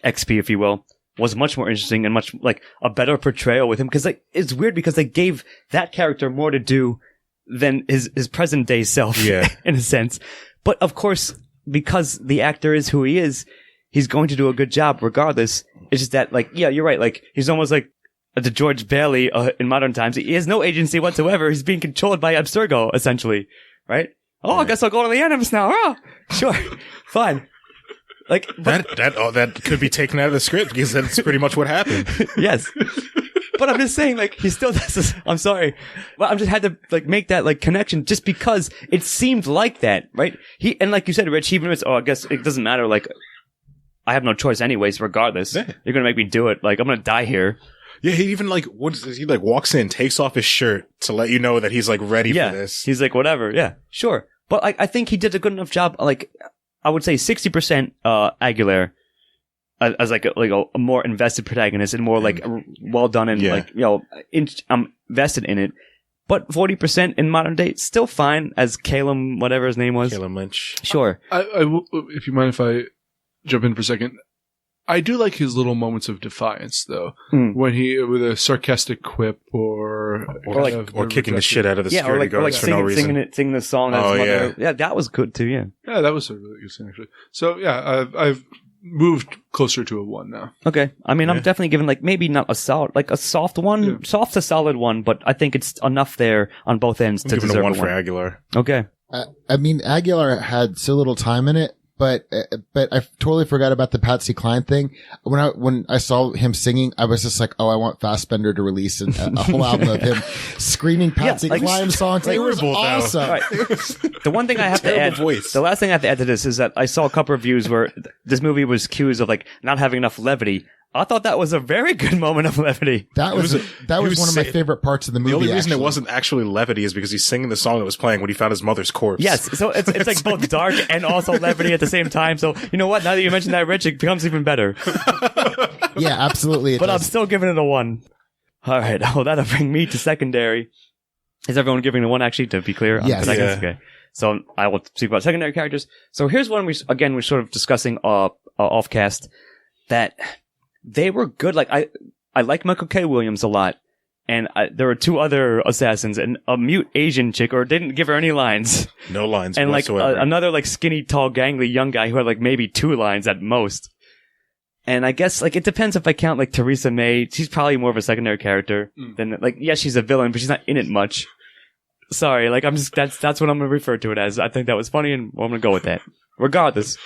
XP, if you will, was much more interesting and much like a better portrayal with him. Because like it's weird because they gave that character more to do than his present day self, in a sense. But of course, because the actor is who he is, he's going to do a good job regardless. It's just that, like, yeah, you're right. Like he's almost like the George Bailey in modern times. He has no agency whatsoever. He's being controlled by Abstergo, essentially, right? Oh, I guess I'll go to the Animus now. Oh, sure. Fine. Like that could be taken out of the script because that's pretty much what happened. Yes. But I'm just saying, like, he still does this. I'm sorry. Well, I just had to, like, make that, like, connection just because it seemed like that, right? And like you said, Rich, he even admits, I guess it doesn't matter. Like, I have no choice anyways, regardless. Yeah. You're going to make me do it. Like, I'm going to die here. Yeah, he even walks in, takes off his shirt to let you know that he's like ready for this. He's like, whatever. Yeah, sure. But I think he did a good enough job. Like, I would say 60% Aguilar as like a more invested protagonist and more like well done and like, you know, I'm invested in it. But 40% in modern day, still fine as Calum, whatever his name was. Calum Lynch. Sure. I will, if you mind if I jump in for a second. I do like his little moments of defiance, though, when he with a sarcastic quip or kicking the shit out of the security guards for no reason. Singing the song. Yeah, that was good too. Yeah, that was a really good scene actually. So yeah, I've moved closer to a 1 now. Okay, I mean, I'm definitely giving like maybe not a solid, like a soft 1, soft to solid 1, but I think it's enough there on both ends to deserve a 1 for Aguilar. Okay, I mean, Aguilar had so little time in it. But I totally forgot about the Patsy Cline thing. When I saw him singing, I was just like, oh, I want Fassbender to release a whole album of him screaming Patsy Cline songs. It was awesome. Right. The one thing I have to add, the last thing I have to add to this is that I saw a couple of reviews where this movie was accused of like not having enough levity. I thought that was a very good moment of levity. That was one of my favorite parts of the movie. The only reason it wasn't actually levity is because he's singing the song that was playing when he found his mother's corpse. Yes, so it's like both dark and also levity at the same time. So you know what? Now that you mentioned that, Rich, it becomes even better. Yeah, absolutely. But I'm still giving it a 1. All right. Oh, that'll bring me to secondary. Is everyone giving it a 1? Actually, to be clear, yes. Okay. So I will speak about secondary characters. So here's one we're sort of discussing off cast that. They were good. Like I like Michael K. Williams a lot, and there were 2 other assassins and a mute Asian chick, or didn't give her any lines. No lines, and whatsoever. like another like skinny, tall, gangly young guy who had like maybe 2 lines at most. And I guess like it depends if I count like Theresa May. She's probably more of a secondary character than like she's a villain, but she's not in it much. Sorry, like I'm just that's what I'm gonna refer to it as. I think that was funny, and I'm gonna go with that. Regardless.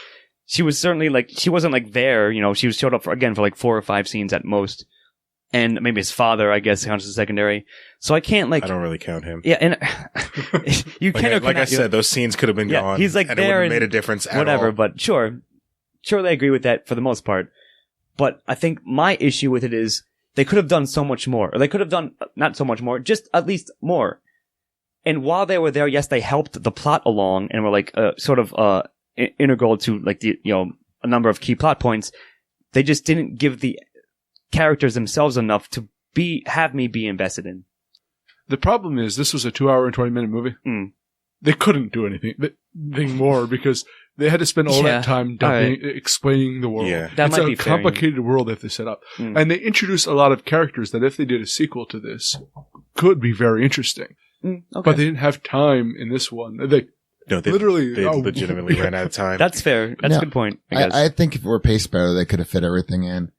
She was certainly like, she wasn't like there, you know, she was showed up for like 4 or 5 scenes at most. And maybe his father, I guess, counts as secondary. So I can't like. I don't really count him. Yeah, and you can't. Like I said, those scenes could have been gone. He's like and there. It wouldn't have made a difference at whatever, all. But surely I agree with that for the most part. But I think my issue with it is they could have done so much more. Or they could have done not so much more, just at least more. And while they were there, yes, they helped the plot along and were like sort of integral to like the, you know, a number of key plot points. They just didn't give the characters themselves enough to have me be invested in. The problem is this was a 2 hour and 20 minute movie. They couldn't do anything. thing more because they had to spend all that time explaining the world. Yeah. That it's might a be fair, complicated world they have to set up. And they introduced a lot of characters that if they did a sequel to this could be very interesting. Okay. But they didn't have time in this one. They legitimately ran out of time. That's fair. That's a good point. I think if it were paced better, they could have fit everything in.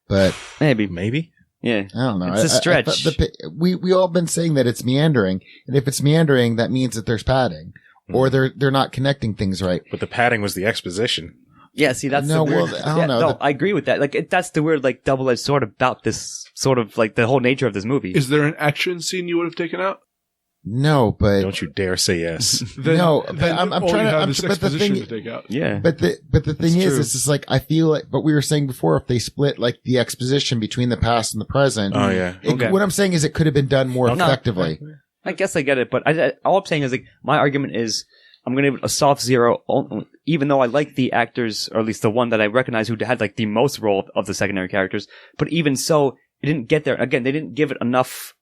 But maybe. Yeah. I don't know. It's a stretch. We all been saying that it's meandering, and if it's meandering, that means that there's padding, or they're not connecting things right. But the padding was the exposition. Yeah, see, that's the weird. I don't know. No, I agree with that. Like, that's the weird, like, double-edged sword about this sort of, like, the whole nature of this movie. Is there an action scene you would have taken out? No, but don't you dare say yes. I'm trying to. But the thing, to take out. Yeah. But the thing is, it's just like I feel like. But we were saying before, if they split like the exposition between the past and the present. Oh yeah. What I'm saying is, it could have been done more effectively. I guess I get it, but all I'm saying is, like, my argument is, I'm going to give it a soft 0, even though I like the actors, or at least the one that I recognize who had like the most role of the secondary characters. But even so, it didn't get there. Again, they didn't give it enough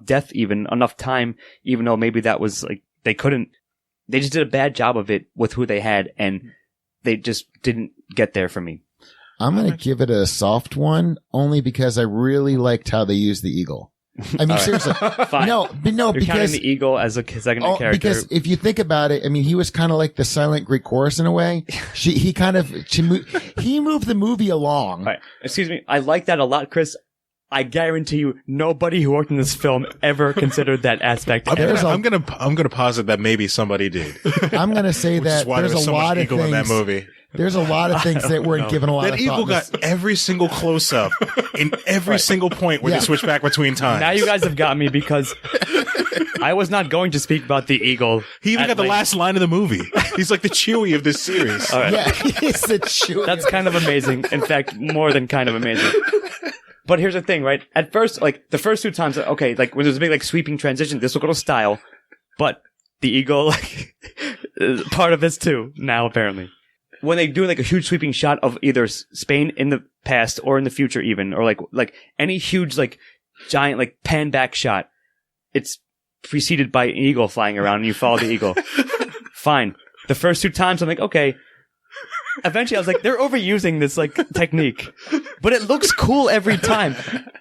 depth, enough time, even though maybe that was like, they just did a bad job of it with who they had, and they just didn't get there for me. I'm going to give it a soft one, only because I really liked how they used the eagle. I mean, seriously. Fine. No, You're because counting the eagle as a secondary character. Because if you think about it, I mean, he was kind of like the silent Greek chorus in a way. He moved the movie along. Right. Excuse me. I like that a lot, Chris. I guarantee you, nobody who worked in this film ever considered that aspect. I'm gonna posit that maybe somebody did. I'm gonna say that there's a lot of things in that movie. There's a lot of things that weren't given a lot of thought. That eagle got every single close up in every single point where they switch back between times. Now you guys have got me because I was not going to speak about the eagle. He even got the last line of the movie. He's like the Chewie of this series. All right. Yeah, he's the Chewie. That's kind of amazing. In fact, more than kind of amazing. But here's the thing, right? At first, like, the first 2 times, okay, like, when there's a big, like, sweeping transition, this will go to style. But the eagle, like, is part of this too, now, apparently. When they do, like, a huge sweeping shot of either Spain in the past or in the future even, or, like, any huge, like, giant, like, pan back shot, it's preceded by an eagle flying around and you follow the eagle. Fine. The first 2 times, I'm like, okay. Eventually, I was like, they're overusing this, like, technique. But it looks cool every time.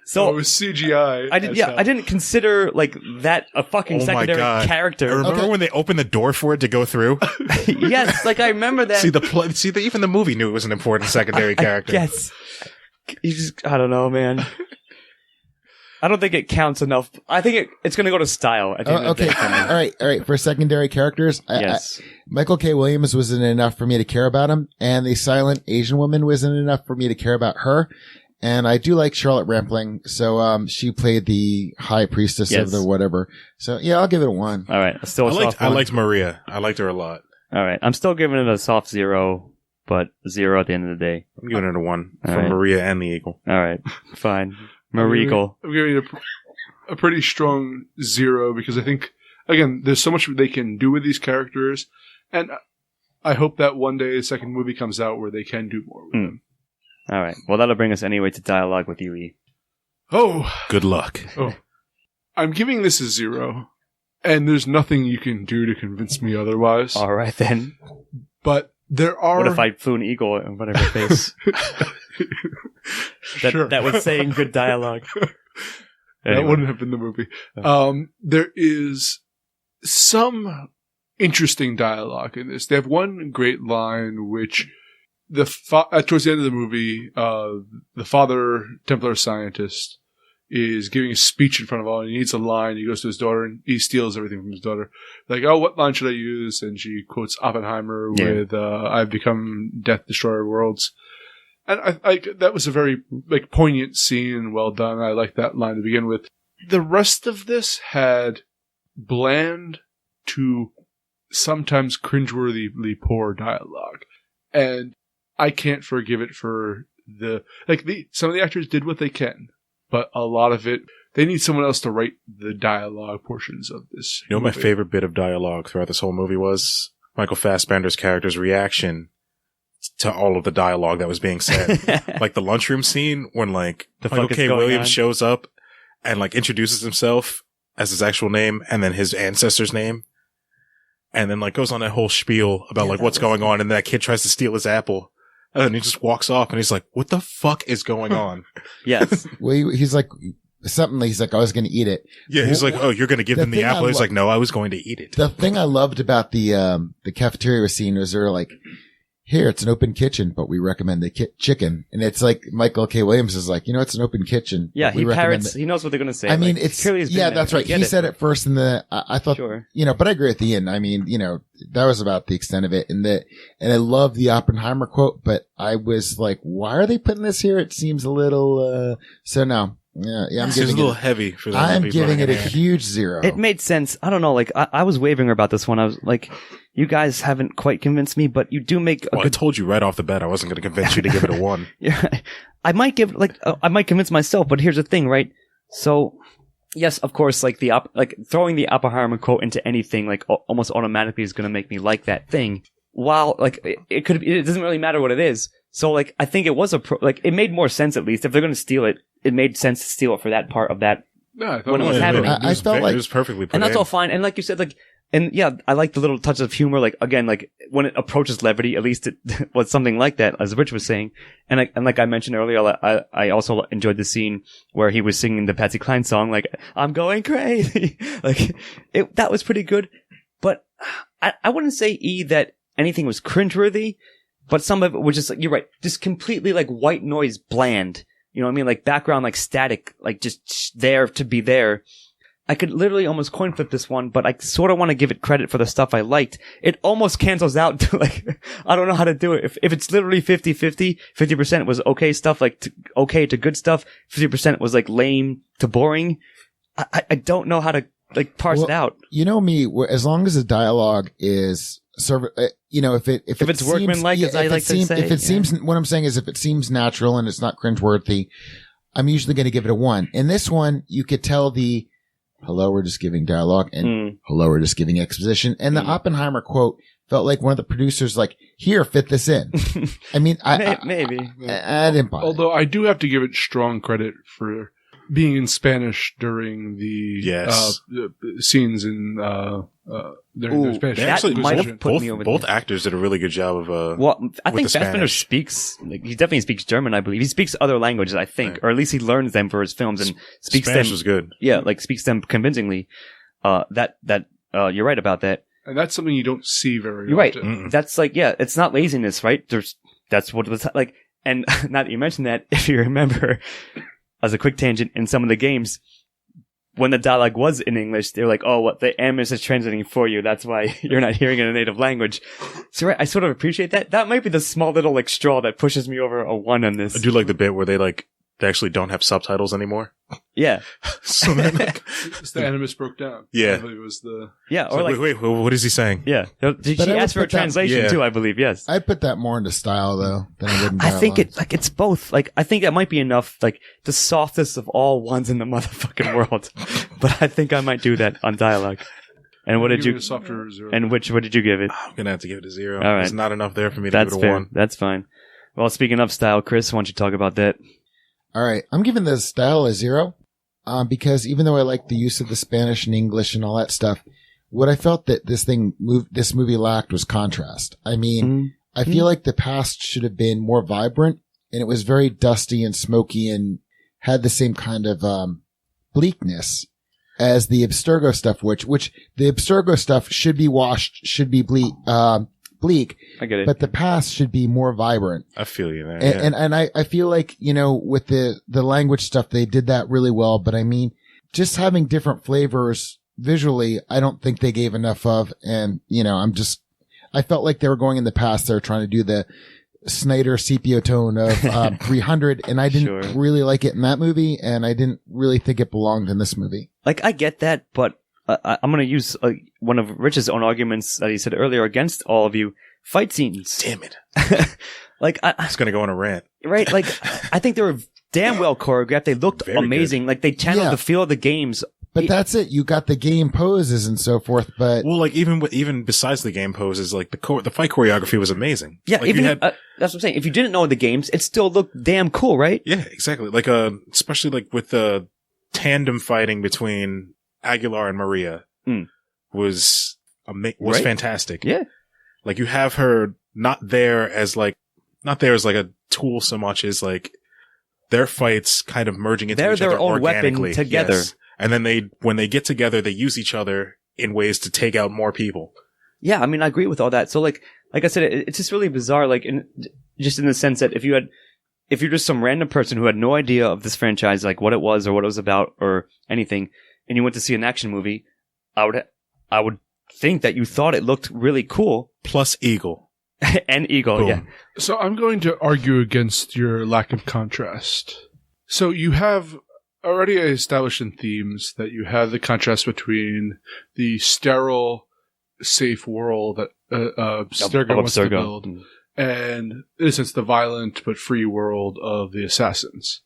So it was CGI. I didn't consider, like, that a fucking secondary character. I remember when they opened the door for it to go through? Yes, like, I remember that. Even the movie knew it was an important secondary character. Yes. I don't know, man. I don't think it counts enough. I think it's going to go to style. At the end of the day. All right. For secondary characters, yes. Michael K. Williams wasn't enough for me to care about him, and the silent Asian woman wasn't enough for me to care about her. And I do like Charlotte Rampling, so she played the high priestess of the whatever. So yeah, I'll give it a 1. All right, still I liked Maria. I liked her a lot. All right, I'm still giving it a soft 0, but 0 at the end of the day. I'm giving it a 1 All for right. Maria and the eagle. All right, fine. Marigal. I'm giving it a pretty strong 0 because I think, again, there's so much they can do with these characters, and I hope that one day a second movie comes out where they can do more with them. All right. Well, that'll bring us anyway to dialogue with you, E. Oh. Good luck. Oh. I'm giving this a 0, and there's nothing you can do to convince me otherwise. All right, then. But there are... What if I flew an eagle in whatever face? That was saying good dialogue. Anyway. That wouldn't have been the movie. There is some interesting dialogue in this. They have one great line, which towards the end of the movie, the father Templar scientist is giving a speech in front of all, and he needs a line. He goes to his daughter, and he steals everything from his daughter. Like, oh, what line should I use? And she quotes Oppenheimer with, I've become death, destroyer of worlds. And I that was a very, like, poignant scene and well done. I like that line to begin with. The rest of this had bland to sometimes cringeworthyly poor dialogue. And I can't forgive it for some of the actors did what they can, but a lot of it, they need someone else to write the dialogue portions of this. You know what my favorite bit of dialogue throughout this whole movie was? Michael Fassbender's character's reaction to all of the dialogue that was being said. Like the lunchroom scene when, like, Michael K. Williams shows up and, like, introduces himself as his actual name and then his ancestor's name. and then like goes on that whole spiel about like what's going on, and that kid tries to steal his apple. And then he just walks off and he's like, what the fuck is going on? Yes. Well, he's like, he's like, I was going to eat it. Yeah, he's like, oh, you're going to give him the apple? He's like, no, I was going to eat it. The thing I loved about the cafeteria scene was they're like, here, it's an open kitchen, but we recommend the chicken. And it's like Michael K. Williams is like, it's an open kitchen. Yeah, he parrots, he knows what they're going to say. I mean, like, it's, yeah, that's right. He said it first I thought, sure. But I agree at the end. I mean, that was about the extent of it. And I love the Oppenheimer quote, but I was like, why are they putting this here? It seems a little, so no. Yeah, I'm giving it a little heavy for that. I'm giving it a huge 0. It made sense. I don't know. Like, I was wavering about this one. I was like, you guys haven't quite convinced me, but you do make I told you right off the bat I wasn't going to convince you to give it a 1. Yeah, I might convince myself, but here's the thing, right? So, yes, of course, like throwing the Oppenheimer quote into anything, like almost automatically is going to make me like that thing. While, like, it doesn't really matter what it is. So, like, I think it was it made more sense, at least. If they're going to steal it, it made sense to steal it for that part of that. No, I thought when it was happening. I felt like it was perfectly put and that's in. all fine. And like you said, like, and yeah, I like the little touches of humor. Like, again, like when it approaches levity, at least it was something like that, as Rich was saying. And like I mentioned earlier, I also enjoyed the scene where he was singing the Patsy Cline song, like, I'm going crazy. Like, that was pretty good. But I wouldn't say that anything was cringeworthy, but some of it was just like, you're right, just completely like white noise bland. You know what I mean? Like background, like static, like just there to be there. I could literally almost coin flip this one, but I sort of want to give it credit for the stuff I liked. It almost cancels out to like, I don't know how to do it. If it's literally 50-50, 50% was okay stuff, like okay to good stuff, 50% was like lame to boring. I don't know how to like parse it out. You know me, as long as the dialogue is if it's workmanlike, as I like to say. If it seems, what I'm saying is if it seems natural and it's not cringeworthy, I'm usually going to give it a 1. In this one, you could tell hello, we're just giving dialogue, and hello, we're just giving exposition. And the Oppenheimer quote felt like one of the producers like, here, fit this in. I mean, maybe. I didn't buy it. Although I do have to give it strong credit for being in Spanish during the scenes in their Spanish. Actually, might have put me over both there. actors did a really good job of. Well, I think the Fassbender Spanish. speaks. Like, he definitely speaks German, I believe. He speaks other languages, I think, or at least he learns them for his films and speaks Spanish them. was good. Yeah, like speaks them convincingly. You're right about that. And that's something you don't see very You're right. often. That's like, yeah, it's not laziness, right? That's what it was like. And now that you mentioned that, if you remember, as a quick tangent, in some of the games, when the dialogue was in English, they were like, oh, what the animus is translating for you. That's why you're not hearing it in a native language. So right, I sort of appreciate that. That might be the small little like straw that pushes me over a 1 on this. I do like the bit where they actually don't have subtitles anymore. Yeah. So then, like, It's the animus broke down. Yeah. I believe it was the... Yeah, or like, wait, what is he saying? yeah. She I would asked for a put that- translation Yeah. too, I believe, yes. I'd put that more into style though than I would in I think dialogue. it's both. Like, I think that might be enough, like, the softest of all ones in the motherfucking world. But I think I might do that on dialogue. And what did Give it you, a softer 0. and what did you give it? I'm gonna have to give it a 0. All right. There's not enough there for me to That's give it a fair. 1. That's fine. Well, speaking of style, Chris, why don't you talk about that? All right. I'm giving the style a 0. Because even though I like the use of the Spanish and English and all that stuff, what I felt that this movie lacked was contrast. I mean, I feel like the past should have been more vibrant, and it was very dusty and smoky and had the same kind of, bleakness as the Abstergo stuff, which the Abstergo stuff should be washed, should be bleak, I get it. but the past should be more vibrant. I feel you there. And I feel like, with the language stuff, they did that really well. But I mean, just having different flavors visually, I don't think they gave enough of. And, I felt like they were going in the past. They were trying to do the Snyder sepia tone of 300. And I didn't Sure. really like it in that movie. And I didn't really think it belonged in this movie. Like, I get that, but I'm going to use one of Rich's own arguments that he said earlier against all of you. Fight scenes. Damn it. Like, It's gonna go on a rant. right? Like, I think they were damn well choreographed. They looked Very amazing. Like, they channeled Yeah. the feel of the games. But that's it. You got the game poses and so forth. But Well, like even besides the game poses, like the fight choreography was amazing. Yeah, like even you had, that's what I'm saying. If you didn't know the games, it still looked damn cool, right? yeah, exactly. Like especially like with the tandem fighting between Aguilar and Maria was was Right? fantastic. Yeah. Like, you have her not there as like a tool so much as like their fights kind of merging into They're each their other own weapon organically. together. Yes. And then when they get together, they use each other in ways to take out more people. Yeah, I mean, I agree with all that. So, like I said, it's just really bizarre. Like, just in the sense that if you're just some random person who had no idea of this franchise, like what it was or what it was about or anything, and you went to see an action movie, I would think that you thought it looked really cool. Plus Eagle. And Eagle, Boom. yeah. So I'm going to argue against your lack of contrast. So you have already established in themes that you have the contrast between the sterile, safe world that Abstergo wants to build, and in a sense the violent but free world of the assassins.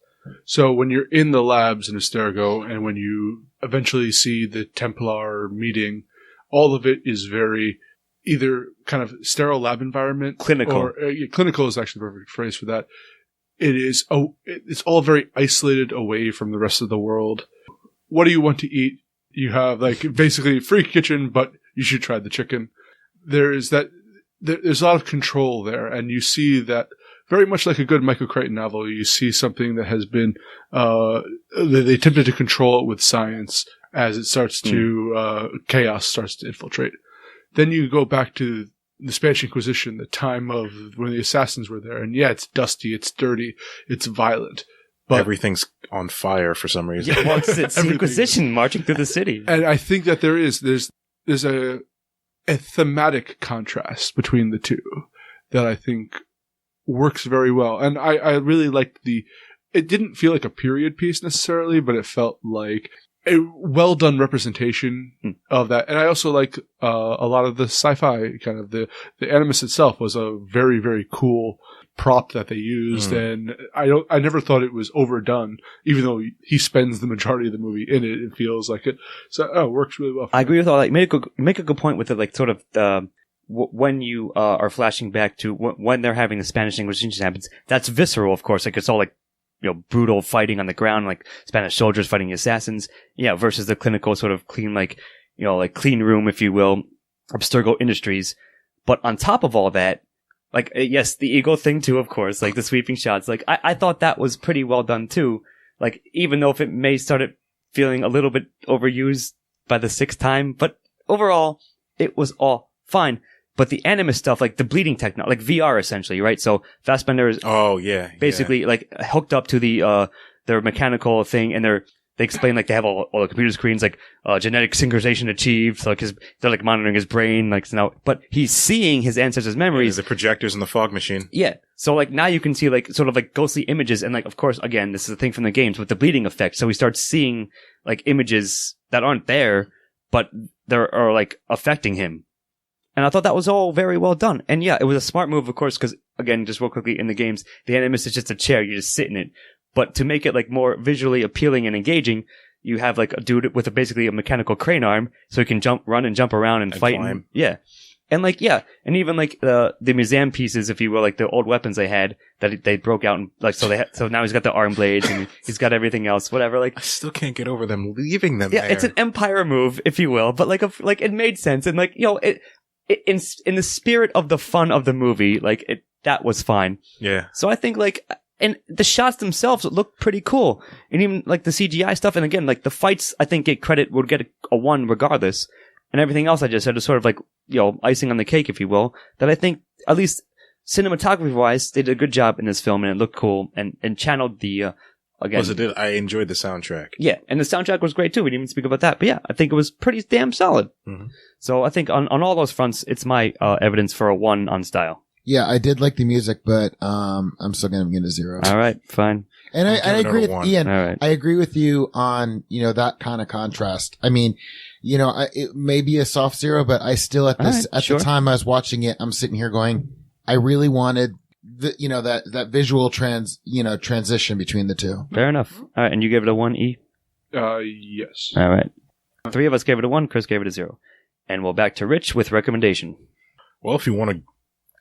So when you're in the labs in Abstergo, and when you eventually see the Templar meeting, all of it is very either kind of sterile lab environment. Clinical. Or, clinical is actually the perfect phrase for that. It's all very isolated away from the rest of the world. What do you want to eat? You have like basically free kitchen, but you should try the chicken. There's a lot of control there, and you see that very much like a good Michael Crichton novel. You see something that has been they attempted to control it with science as it starts to chaos starts to infiltrate. Then you go back to the Spanish Inquisition, the time of when the assassins were there, and yeah, it's dusty, it's dirty, it's violent. But everything's on fire for some reason. Yeah, well, it's the Inquisition marching through the city. And I think that there's a thematic contrast between the two that I think works very well. And I really liked it didn't feel like a period piece necessarily, but it felt like a well done representation of that. And I also like a lot of the sci-fi kind of the Animus itself was a very, very cool prop that they used, and I never thought it was overdone, even though he spends the majority of the movie in it. It feels like it, so it works really well. I agree with all that. Make a good point with it, like sort of when you are flashing back to when they're having the Spanish Inquisition happens. That's visceral, of course. Like it's all like brutal fighting on the ground, like Spanish soldiers fighting the assassins. Yeah, versus the clinical sort of clean, like clean room, if you will, Abstergo Industries. But on top of all that. Like, yes, the Eagle thing too, of course, like the sweeping shots. Like, I thought that was pretty well done too. Like, even though if it may start feeling a little bit overused by the sixth time, but overall, it was all fine. But the Animus stuff, like the bleeding technology, like VR essentially, right? So Fassbender is basically like hooked up to their mechanical thing, and they explain like they have all the computer screens, like genetic synchronization achieved. So like they're like monitoring his brain, like so now, but he's seeing his ancestors' memories. The projectors in the fog machine. Yeah. So like now you can see like sort of like ghostly images, and like of course again this is a thing from the games with the bleeding effect. So he starts seeing like images that aren't there, but are like affecting him. And I thought that was all very well done. And yeah, it was a smart move, of course, because again, just real quickly in the games, the Animus is just a chair. You just sit in it. But to make it like more visually appealing and engaging, you have like a dude with basically a mechanical crane arm, so he can run and jump around and fight. Yeah. And like, yeah. And even like the museum pieces, if you will, like the old weapons they had that they broke out and like, so now he's got the arm blades and he's got everything else, whatever. Like, I still can't get over them leaving them yeah, there. it's an Empire move, if you will, but like it made sense. And like, in the spirit of the fun of the movie, like that was fine. Yeah. So I think like, and the shots themselves look pretty cool. And even like the CGI stuff. And again, like the fights, I think would get a 1 regardless. And everything else I just said is sort of like, icing on the cake, if you will, that I think, at least cinematography wise, they did a good job in this film and it looked cool and channeled the, again. I enjoyed the soundtrack. Yeah. And the soundtrack was great too. We didn't even speak about that. But yeah, I think it was pretty damn solid. Mm-hmm. So I think on all those fronts, it's my evidence for a 1 on style. Yeah, I did like the music, but I'm still going to give it a 0. All right, fine. And I agree with Ian. All right. I agree with you on, that kind of contrast. I mean, it may be a soft 0, but I still at the time I was watching it, I'm sitting here going, I really wanted that visual transition between the two. Fair enough. All right, and you gave it a 1, E? Yes. All right. 3 of us gave it a 1. Chris gave it a 0. And we'll back to Rich with recommendation. Well, if you want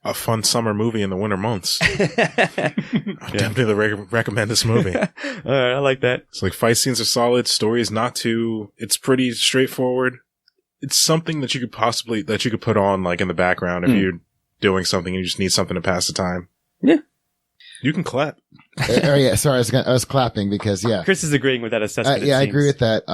a fun summer movie in the winter months, I definitely recommend this movie. All right, I like that. It's like fight scenes are solid. Story is not it's pretty straightforward. it's something that you could put on like in the background if you're doing something and you just need something to pass the time. Yeah. You can clap. Oh yeah, sorry, I was clapping because Chris is agreeing with that assessment. I agree with that.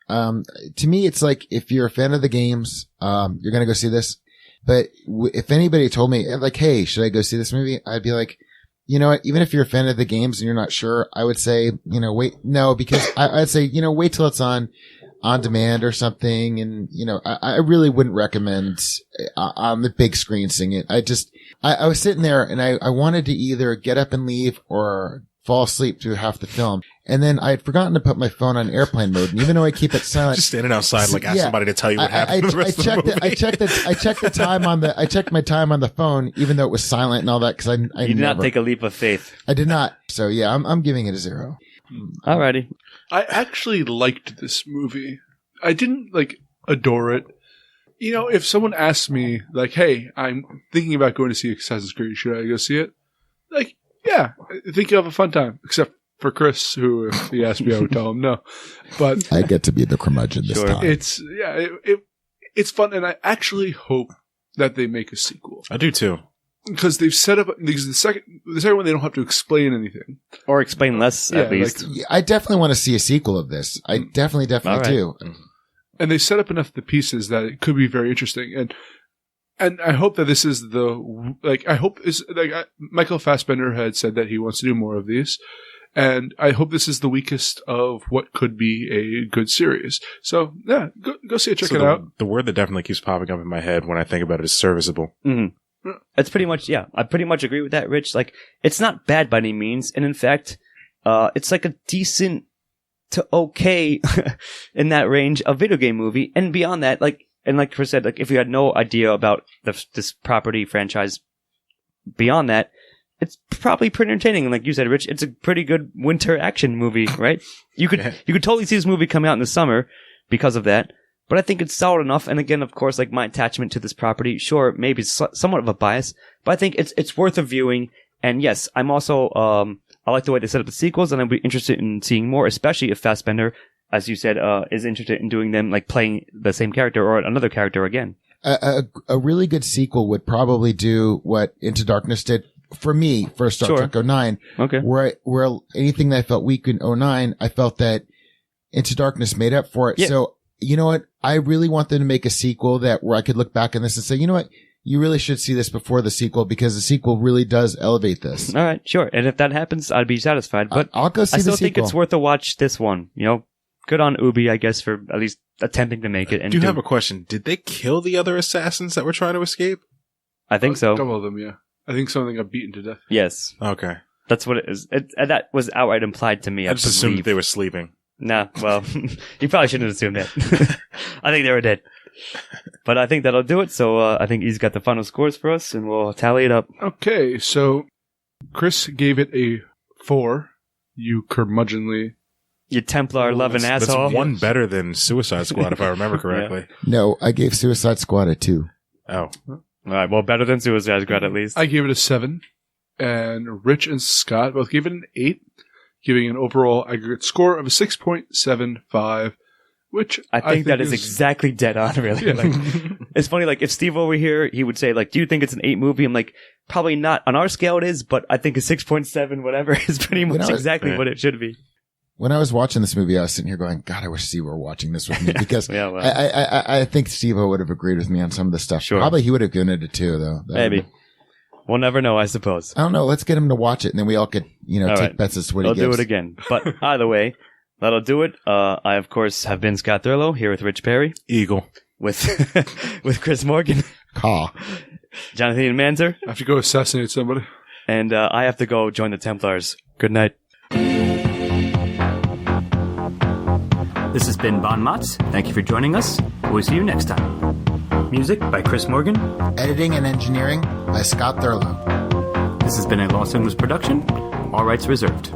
To me, it's like if you're a fan of the games, you're gonna go see this. But if anybody told me like, "Hey, should I go see this movie?" I'd be like, you know what? Even if you're a fan of the games and you're not sure, I would say, wait, no, because I'd say, wait till it's on demand or something. And, I really wouldn't recommend on the big screen seeing it. I was sitting there and I wanted to either get up and leave or fall asleep through half the film. And then I had forgotten to put my phone on airplane mode. And even though I keep it silent, just standing outside, like ask somebody to tell you what happened. I checked my time on the phone, even though it was silent and all that. Cause you did not take a leap of faith. I did not. So yeah, I'm giving it a 0. Alrighty. I actually liked this movie. I didn't adore it. If someone asked me like, "Hey, I'm thinking about going to see Assassin's Creed. Should I go see it?" Like, yeah, I think you'll have a fun time. Except for Chris, who, if he asked me, I would tell him no. But I get to be the curmudgeon this time. It's fun, and I actually hope that they make a sequel. I do too, because they've set up because the second one they don't have to explain anything or explain less at least. I definitely want to see a sequel of this. I definitely do. And they set up enough of the pieces that it could be very interesting. And I hope that this is Michael Fassbender had said that he wants to do more of these. And I hope this is the weakest of what could be a good series. So yeah, go see it, check it out. The word that definitely keeps popping up in my head when I think about it is serviceable. Mm-hmm. That's pretty much, I pretty much agree with that, Rich. Like, it's not bad by any means. And in fact, it's like a decent to okay in that range of video game movie. And beyond that, like Chris said, like if you had no idea about this property franchise beyond that, it's probably pretty entertaining. And like you said, Rich, it's a pretty good winter action movie, right? You could totally see this movie coming out in the summer because of that. But I think it's solid enough. And again, of course, like my attachment to this property, sure, maybe it's somewhat of a bias, but I think it's worth a viewing. And yes, I'm also, I like the way they set up the sequels, and I'd be interested in seeing more, especially if Fassbender, as you said, is interested in doing them, like playing the same character or another character again. A really good sequel would probably do what Into Darkness did for me for Star Trek 09. Okay. Where anything that I felt weak in 09, I felt that Into Darkness made up for it. Yeah. So, you know what? I really want them to make a sequel where I could look back on this and say, you know what? You really should see this before the sequel, because the sequel really does elevate this. All right, sure. And if that happens, I'd be satisfied. But I'll go see the sequel. I still think it's worth a watch, this one. Good on Ubi, I guess, for at least attempting to make it. And do you have a question? Did they kill the other assassins that were trying to escape? I think so. A couple of them, yeah. I think some of them got beaten to death. Yes. Okay. That's what it is. That was outright implied to me. I just assumed they were sleeping. Nah, well, you probably shouldn't have assumed that. I think they were dead. But I think that'll do it. So I think he's got the final scores for us, and we'll tally it up. Okay, so Chris gave it a 4. You curmudgeonly. You Templar loving asshole. That's one better than Suicide Squad, if I remember correctly. Yeah. No, I gave Suicide Squad a 2. Oh. All right, well, better than Suicide Squad at least. I gave it a 7. And Rich and Scott both gave it an 8, giving an overall aggregate score of a 6.75. Which I think that is exactly dead on, really. Yeah. It's funny, like, if Steve over here, he would say, like, do you think it's an 8 movie? I'm like, probably not. On our scale it is, but I think a 6.7, whatever, is pretty much exactly what it should be. When I was watching this movie, I was sitting here going, God, I wish Steve were watching this with me, because I think Steve would have agreed with me on some of the stuff. Sure. Probably he would have given it a 2, though. Maybe. We'll never know, I suppose. I don't know. Let's get him to watch it, and then we all could, take bets as to what he gives. I'll do it again. But either way, that'll do it. I, of course, have been Scott Thurlow, here with Rich Perry. Eagle. With Chris Morgan. Caw. I Jonathan Manzer. have to go assassinate somebody. And I have to go join the Templars. Good night. This has been Bon Mots. Thank you for joining us. We'll see you next time. Music by Chris Morgan. Editing and engineering by Scott Thurlow. This has been a Los Angeles production. All rights reserved.